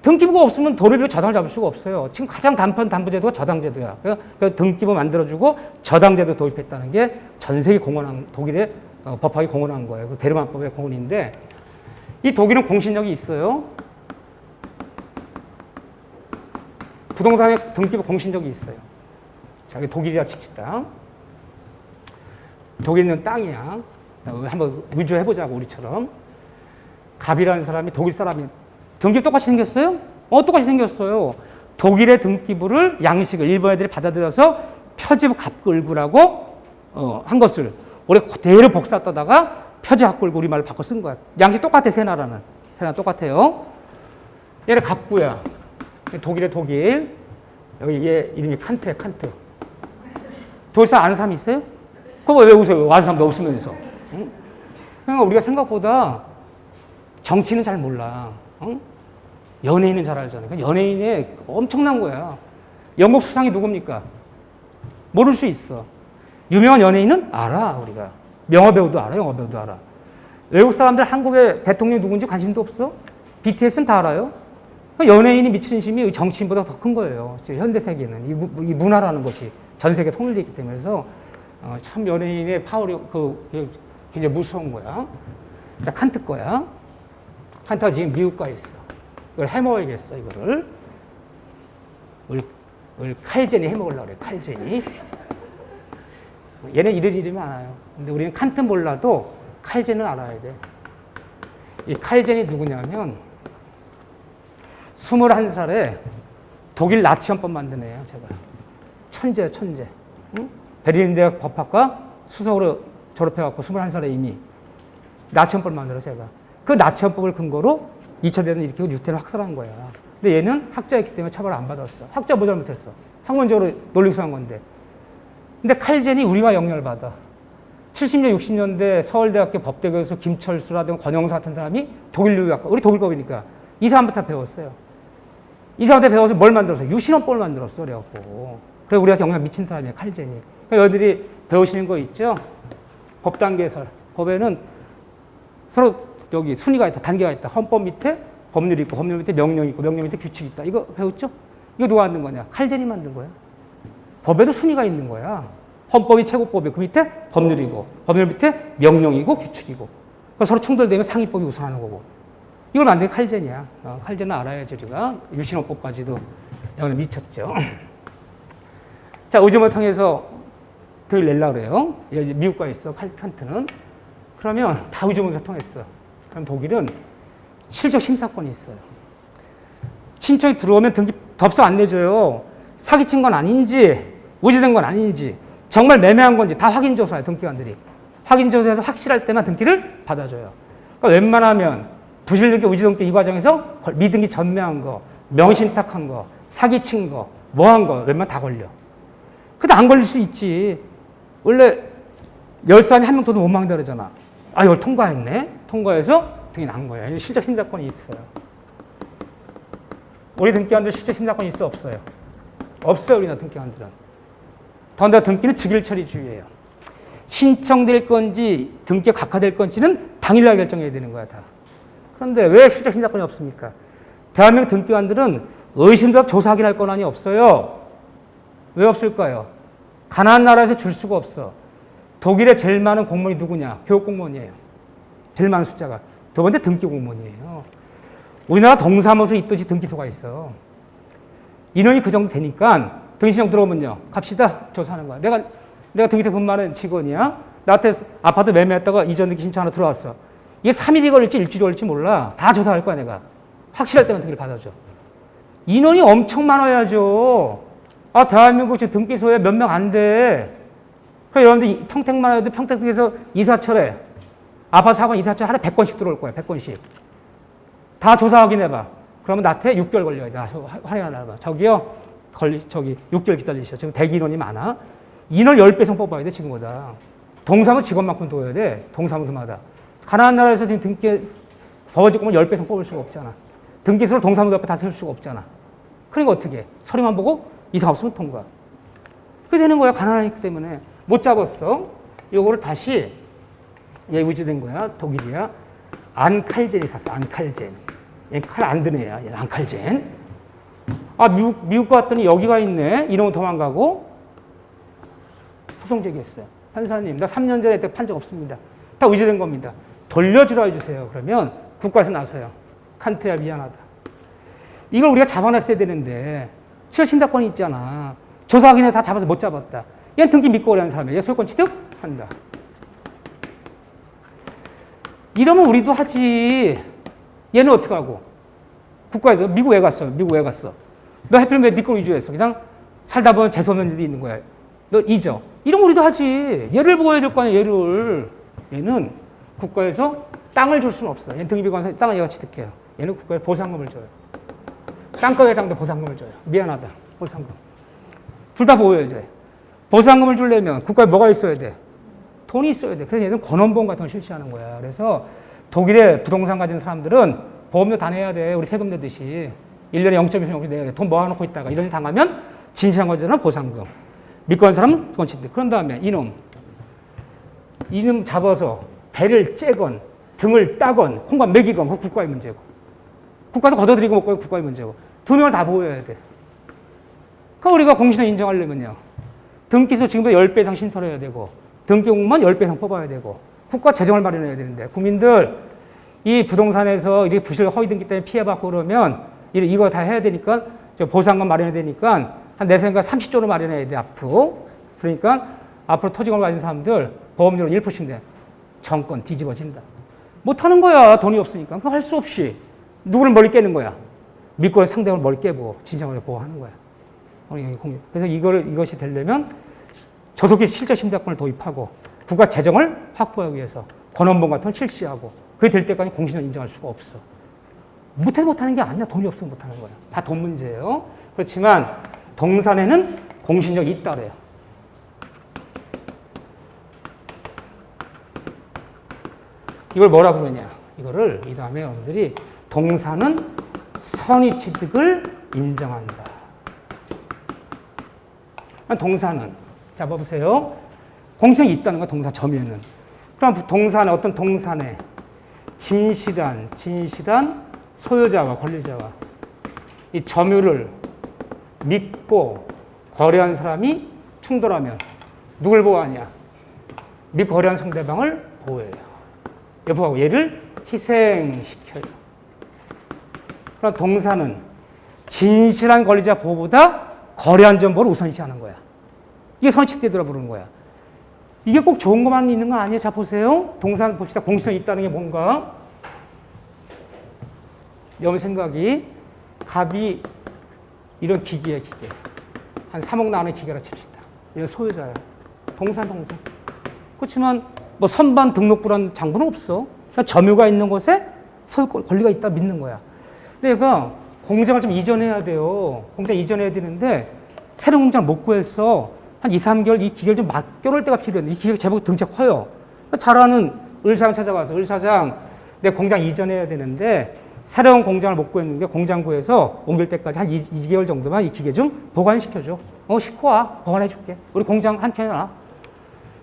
등기부가 없으면 돈을 빌려 저당을 잡을 수가 없어요. 지금 가장 단편 담보제도가 저당제도야. 그래서 등기부 만들어주고 저당제도 도입했다는 게 전 세계 공헌한, 독일의 법학이 공헌한 거예요. 그 데르만법의 공헌인데 이 독일은 공신력이 있어요. 부동산의 등기부 공신력이 있어요. 자, 독일이라 칩시다. 독일은 땅이야. 한번 위조해보자고, 우리처럼. 갑이라는 사람이 독일 사람이 등기부 똑같이 생겼어요? 똑같이 생겼어요. 독일의 등기부를 양식을 일본 애들이 받아들여서 표지부 갑을구라고 한 것을 올해 그대로 복사 떠다가 표지부 갑을구 우리말로 바꿔 쓴 거야. 양식 똑같아, 세 나라는. 세 나라 똑같아요. 얘는 갑구야. 독일의 독일. 여기 얘 이름이 칸트야, 칸트. 독일 사람 아는 사람 있어요? 그거 왜 웃어요? 아는 사람도 없으면서. 응? 그러니까 우리가 생각보다 정치는 잘 몰라. 응? 연예인은 잘 알잖아요. 그러니까 연예인이 엄청난 거야. 영국 수상이 누굽니까? 모를 수 있어. 유명한 연예인은 알아, 우리가. 영화배우도 알아, 영화배우도 알아. 외국 사람들 한국의 대통령이 누군지 관심도 없어? BTS는 다 알아요. 연예인이 미치는 힘이 정치인보다 더 큰 거예요. 현대 세계는. 이 문화라는 것이 전 세계에 통일되어 있기 때문에. 그래서 참 연예인의 파워이 굉장히 무서운 거야. 자, 칸트 거야. 칸트가 지금 미국 가에 있어. 이걸 해먹어야겠어, 이거를. 칼제니 해먹으려고 그래, 칼제니. 얘는 이름이 많아요. 근데 우리는 칸트 몰라도 칼제는 알아야 돼. 이 칼제니 누구냐면 21살에 독일 나치헌법 만든 애예요, 제가. 천재예요, 천재. 응? 베를린 대학 법학과 수석으로 졸업해갖고 21살에 이미 나치헌법을 만들어, 제가. 그 나치헌법을 근거로 2차 대전 일으키고 유태인을 학살한 거야. 근데 얘는 학자였기 때문에 처벌을 안 받았어. 학자 뭐 잘못했어? 학문적으로 논리수한 건데. 근데 칼젠이 우리와 연결받아. 70년, 60년대 서울대학교 법대교에서 김철수라든가 권영수 같은 사람이 독일 유학과, 우리 독일법이니까 이 사람부터 배웠어요. 이 사람한테 배워서 뭘 만들었어? 유신헌법을 만들었어. 그래갖고. 그래서 우리가 영향 미친 사람이에요, 칼젠이. 그러니까 여러분들이 배우시는 거 있죠? 법단계설. 법에는 서로 여기 순위가 있다, 단계가 있다. 헌법 밑에 법률이 있고, 법률 밑에 명령이 있고, 명령 밑에 규칙이 있다. 이거 배웠죠? 이거 누가 만든 거냐? 칼젠이 만든 거야. 법에도 순위가 있는 거야. 헌법이 최고법이고, 그 밑에 법률이고, 법률 밑에 명령이고, 규칙이고. 그러니까 서로 충돌되면 상위법이 우선하는 거고. 이걸 만든 게 칼젠이야. 칼젠은 알아야지, 우리가. 유신헌법까지도 영향을 미쳤죠. 자, 의존을 통해서 더 내려고 그래요. 미국 가에 있어, 칸트는. 그러면 다 의존문서 통했어. 그럼 독일은 실적 심사권이 있어요. 신청이 들어오면 등기 덥석 안 내줘요. 사기친 건 아닌지, 우지된 건 아닌지, 정말 매매한 건지 다 확인조사해요, 등기관들이. 확인조사해서 확실할 때만 등기를 받아줘요. 그러니까 웬만하면 부실등기, 우지등기 이 과정에서 미등기 전매한 거, 명신탁한 거, 사기친 거, 뭐한 거, 웬만하면 다 걸려. 근데 안 걸릴 수 있지. 원래 10사람이 한 명 돈을 못 막는다 그러잖아. 아, 이걸 통과했네? 통과해서 등기 난 거야. 실적 심사권이 있어요. 우리 등기관들 실적 심사권이 있어, 없어요? 없어요, 우리나라 등기관들은. 더군다나 등기는 즉일 처리주의예요. 신청될 건지 등기가 각하될 건지는 당일날 결정해야 되는 거야, 다. 그런데 왜 실적 심사권이 없습니까? 대한민국 등기관들은 의심서 조사 확인할 권한이 없어요. 왜 없을까요? 가난한 나라에서 줄 수가 없어. 독일에 제일 많은 공무원이 누구냐? 교육공무원이에요. 제일 많은 숫자가. 두 번째 등기공무원이에요. 우리나라 동사무소 있듯이 등기소가 있어. 인원이 그 정도 되니까 등기신청 들어오면요. 갑시다. 조사하는 거야. 내가 등기소 근무하는 직원이야. 나한테 아파트 매매했다가 이전 등기 신청 하나 들어왔어. 이게 3일이 걸릴지 일주일이 걸릴지 몰라. 다 조사할 거야, 내가. 확실할 때만 등기를 받아줘. 인원이 엄청 많아야죠. 아, 대한민국 지금 등기소에 몇 명 안 돼. 그래, 여러분들 평택만 해도 평택에서 이사철에 아파트 4번 이사철 하루에 100건씩 들어올 거야, 100건씩. 다 조사 확인해봐. 그러면 나한테 6개월 걸려야 돼. 확인하려면. 저기요, 저기 6개월 기다리시죠. 지금 대기 인원이 많아. 인원 10배성 뽑아야 돼, 지금보다. 동사무 직원만큼 둬야 돼, 동사무소마다. 가난한 나라에서 지금 등기, 버거지구면 10배성 뽑을 수가 없잖아. 등기소를 동사무소 앞에 다 세울 수가 없잖아. 그러니까 어떻게 해? 서류만 보고 이상 없으면 통과. 그게 되는 거야, 가난하기 때문에. 못 잡았어. 요거를 다시, 얘 위조된 거야, 독일이야. 안칼젠이 샀어, 안칼젠. 얘 칼 안 드네, 얘는 안칼젠. 아, 미국 갔더니 여기가 있네. 이놈은 도망가고. 소송 제기했어요. 판사님, 나 3년 전에 판 적 없습니다. 다 위조된 겁니다. 돌려주라 해주세요. 그러면 국가에서 나서요. 칸트야, 미안하다. 이걸 우리가 잡아냈어야 되는데, 실신사건이 있잖아. 조사 확인해 다 잡아서 못 잡았다. 얘는 등기 믿고 오라는 사람이야. 얘 소유권 취득한다. 이러면 우리도 하지. 얘는 어떻게 하고? 국가에서 미국 왜 갔어? 미국 왜 갔어? 너 하필 왜 네 걸 위조했어? 그냥 살다 보면 재수없는 일이 있는 거야. 너 잊어. 이러면 우리도 하지. 얘를 보호해야 될 거 아니야, 얘를. 얘는 국가에서 땅을 줄 수는 없어. 얘는 등기비관서 땅을 얘가 취득해요. 얘는 국가에 보상금을 줘요. 땅과 회장도 보상금을 줘요. 미안하다. 보상금. 둘 다 보호해야 돼. 보상금을 주려면 국가에 뭐가 있어야 돼? 돈이 있어야 돼. 그래서 얘는 권원보험 같은 걸 실시하는 거야. 그래서 독일에 부동산 가진 사람들은 보험료 다 내야 돼. 우리 세금 내듯이. 1년에 0.1% 내야 돼. 돈 모아놓고 있다가 이런 일 당하면 진실한 거잖아, 보상금. 믿고 한 사람은 그건 친다. 그런 다음에 이놈 잡아서 배를 째건 등을 따건 콩밥 먹이건 그거 국가의 문제고. 국가도 걷어들이고 못 가고 국가의 문제고. 두 명을 다 보호해야 돼. 그러니까 우리가 공신을 인정하려면요. 등기소 지금보다 10배 이상 신설해야 되고 등기공무원 10배 이상 뽑아야 되고 국가 재정을 마련해야 되는데 국민들 이 부동산에서 이렇게 부실 허위 등기 때문에 피해받고 그러면 이거 다 해야 되니까 보상금 마련해야 되니까 한 내 생각 30조로 마련해야 돼 앞으로. 그러니까 앞으로 토지건을 가진 사람들 보험료로 1%씩 내. 정권 뒤집어진다. 못하는 거야. 돈이 없으니까. 그거 할 수 없이 누구를 머리 깨는 거야. 믿고 상대방을 머리 깨고 진정으로 보호하는 거야. 그래서 이것이 되려면 저속의 실적 심사권을 도입하고 국가 재정을 확보하기 위해서 권원보험 같은 걸 실시하고 그게 될 때까지 공신을 인정할 수가 없어. 못해서 못하는 게 아니야. 돈이 없으면 못하는 거야. 다 돈 문제예요. 그렇지만 동산에는 공신력이 있다 그래요. 이걸 뭐라 부르냐. 이거를 이 다음에 여러분들이 동산은 선의취득을 인정한다. 동산은 자 봐보세요. 공신이 있다는 거야. 동산 점유에는. 그럼 동산에 어떤 동산에 진실한 소유자와 권리자와 이 점유를 믿고 거래한 사람이 충돌하면 누굴 보호하냐? 믿고 거래한 상대방을 보호해요. 여보하고 얘를 희생시켜요. 그럼 동산은 진실한 권리자 보호보다 거래한 정보를 우선시하는 거야. 이게 선취되더라 부르는 거야. 이게 꼭 좋은 것만 있는 거 아니에요? 자 보세요. 동산 봅시다. 공신이 있다는 게 뭔가? 여러분 생각이 갑이 이런 기계야, 기계. 한 3억 나오는 기계라 칩시다. 얘가 소유자야. 동산. 그렇지만 뭐 선반 등록부란 장부는 없어. 그러니까 점유가 있는 곳에 소유권 권리가 있다 믿는 거야. 근데 얘가 공장을 좀 이전해야 돼요. 공장 이전해야 되는데 새로운 공장을 못 구했어. 한 2, 3개월 이 기계를 좀 맡겨놓을 때가 필요해. 이 기계가 제법 등차 커요. 그러니까 잘하는 의사장 찾아가서 의사장 내 공장 이전해야 되는데 새로운 공장을 못 구했는데 공장 구해서 옮길 때까지 한 2개월 정도만 이 기계 좀 보관시켜줘. 싣고 와. 보관해줄게. 우리 공장 한편에 놔.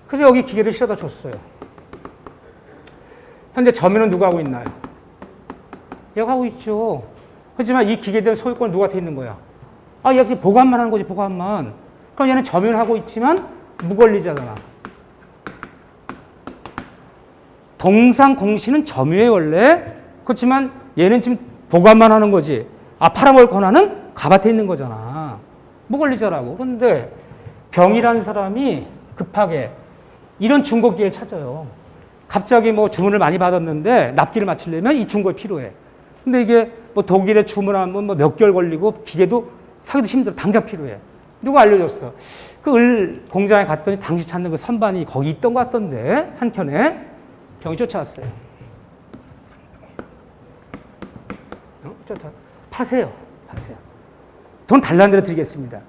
그래서 여기 기계를 실어다 줬어요. 현재 점유는 누가 하고 있나요? 얘가 하고 있죠. 하지만 이 기계에 대한 소유권은 누구한테 있는 거야? 얘 보관만 하는 거지, 보관만. 그럼 얘는 점유를 하고 있지만 무권리자잖아. 동산 공시는 점유의 원래. 그렇지만 얘는 지금 보관만 하는 거지. 팔아먹을 권한은 갑한테 있는 거잖아. 무권리자라고. 그런데 병이라는 사람이 급하게 이런 중고기를 찾아요. 갑자기 뭐 주문을 많이 받았는데 납기를 마치려면 이 중고가 필요해. 근데 이게 뭐 독일에 주문하면 뭐 몇 개월 걸리고 기계도 사기도 힘들어. 당장 필요해. 누가 알려줬어? 그 을 공장에 갔더니 당시 찾는 그 선반이 거기 있던 것 같던데, 한켠에. 병이 쫓아왔어요. 파세요. 파세요. 돈 달라는 대로 드리겠습니다.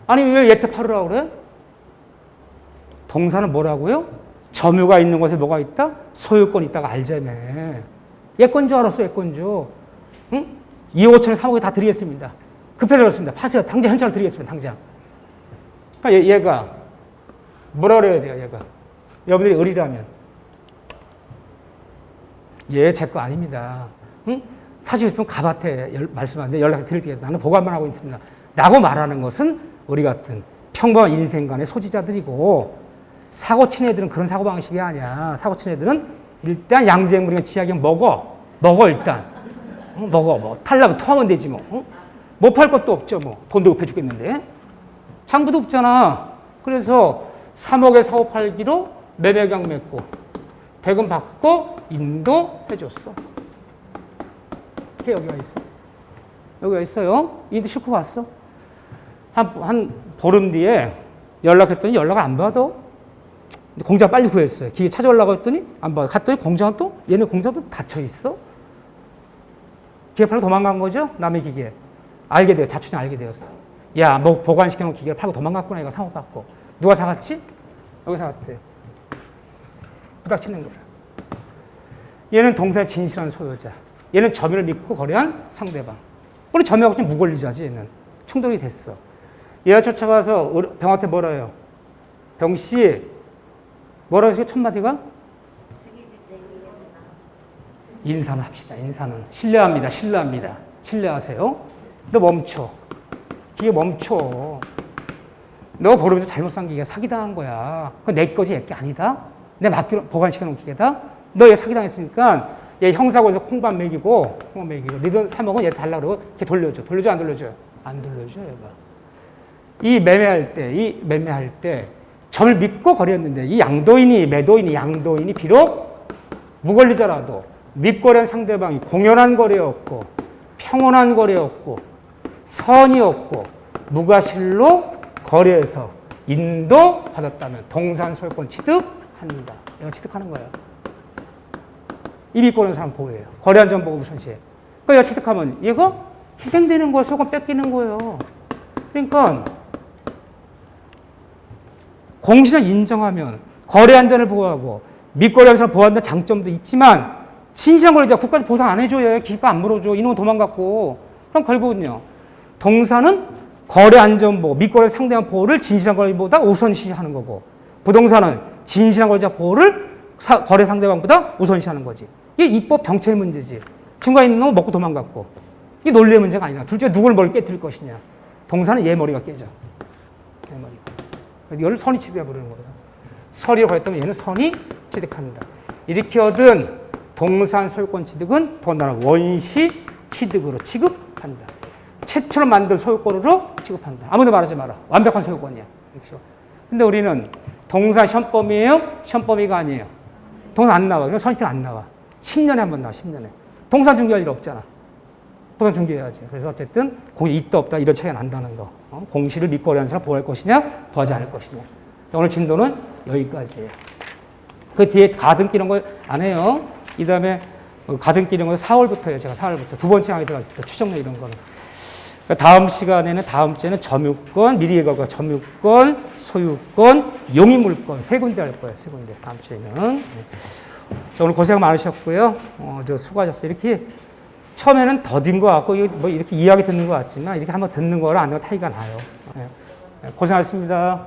아니, 왜 얘한테 팔으라고 그래? 동사는 뭐라고요? 점유가 있는 곳에 뭐가 있다? 소유권이 있다가 알자며. 얘 건 줄 알았어, 얘 건 줄. 응? 2억 5천에 3억에 다 드리겠습니다. 급해 들었습니다. 파세요. 당장 현찰을 드리겠습니다. 당장. 그러니까 얘가 뭐라 그래야 돼요, 얘가. 여러분들이 을이라면. 얘 제 거 아닙니다. 응? 사실 싶으면 가밭에 말씀하는데 연락 드릴게요. 나는 보관만 하고 있습니다. 라고 말하는 것은 우리 같은 평범한 인생관의 소지자들이고, 사고 친 애들은 그런 사고방식이 아니야. 사고 친 애들은 일단 양재물이나 지하경 먹어. 일단. 먹어. 탈라면 토하면 되지 뭐. 못 팔 것도 없죠 뭐. 돈도 급해 죽겠는데. 장부도 없잖아. 그래서 3억에 사고 팔기로 매매계약 맺고 대금 받고 인도해줬어. 걔 여기가 있어. 여기가 있어요. 인도 싣고 갔어. 한 보름 뒤에 연락했더니 연락 안 받아. 공장 빨리 구했어요. 기계 찾아오려고 했더니 안 받아. 갔더니 공장은 또 얘네 공장도 닫혀 있어. 기계 팔고 도망간 거죠. 남의 기계. 알게 돼요. 자초지에 알게 되었어. 야, 뭐 보관시켜놓은 기계를 팔고 도망갔구나. 이거 상호받고. 누가 사갔지? 여기 사갔대. 부닥치는 거야. 얘는 동사의 진실한 소유자. 얘는 점유를 믿고 거래한 상대방. 우리 점유하고 좀 무권리자지, 얘는. 충돌이 됐어. 얘가 쫓아가서 병한테 뭐라 해요? 병씨, 뭐라고 했어요? 첫 마디가? 인사는 합시다. 인사는. 신뢰합니다. 신뢰하세요. 너 멈춰. 기계 멈춰. 너 보름에서 잘못 산 기계가 사기당한 거야. 그건 내 거지, 얘 게 아니다. 내 맡기로 보관시켜놓은 기계다. 너 얘 사기당했으니까 얘 형사고에서 콩밥 먹이고 니돈 3억은 얘 달라고 그러고 걔 돌려줘. 안 돌려줘요? 안 돌려줘, 얘가. 이 매매할 때 점을 믿고 거래했는데 이 양도인이 비록 무권리자라도 믿고 거래한 상대방이 공연한 거래였고 평온한 거래였고 선이었고 무과실로 거래해서 인도받았다면 동산 소유권 취득합니다. 얘가 취득하는 거예요. 이 믿고 거래한 사람 보호해요. 거래한 점 보고 우선시해. 그러니까 얘가 취득하면 얘가 희생되는 거예요. 소유권 뺏기는 거예요. 그러니까 공시를 인정하면 거래 안전을 보호하고 밑거래한 사람 보호한다는 장점도 있지만 진실한 거래자 국가에서 보상 안 해줘요. 기가 안 물어줘. 이놈은 도망갔고. 그럼 결국은요. 동사는 거래 안전 보호, 밑거래 상대방 보호를 진실한 거래보다 우선시하는 거고 부동산은 진실한 거래자 보호를 거래 상대방보다 우선시하는 거지. 이게 입법 정체의 문제지. 중간에 있는 놈은 먹고 도망갔고. 이게 논리의 문제가 아니라 둘째 누굴 머리 깨뜨릴 것이냐. 동사는 얘 머리가 깨져. 얘 머리가. 이걸 선이 취득해 부르는 거예요. 선이 거랬다면 얘는 선이 취득합니다. 이렇게 얻은 동산 소유권 취득은 더군다나 원시 취득으로 취급한다. 최초로 만든 소유권으로 취급한다. 아무도 말하지 마라. 완벽한 소유권이야. 그렇죠? 근데 우리는 동산 시험범위예요? 시험범위가 아니에요. 동산 안 나와. 그럼 선의택 안 나와. 10년에 한 번 나와. 10년에. 동산 중개할 일 없잖아. 부산 중개해야지. 그래서 어쨌든 공시 있다 없다 이런 차이가 난다는 거. 공시를 믿고 거래하는 사람 보호할 것이냐 보호하지 않을 것이냐. 오늘 진도는 여기까지예요. 그 뒤에 가등기 이런 거 안 해요. 이 다음에 가등기 이런 거 4월부터예요. 제가 4월부터. 두 번째 강의 들어갔을 때 추정료 이런 거는. 다음 시간에는 다음 주에는 점유권, 미리 예고가 점유권, 소유권, 용의물권 세 군데 할 거예요. 세 군데. 다음 주에는. 자, 오늘 고생 많으셨고요. 수고하셨어요. 이렇게 처음에는 더딘 것 같고 뭐 이렇게 이야기 듣는 것 같지만 이렇게 한번 듣는 거랑 안 듣는 거 차이가 나요. 고생하셨습니다.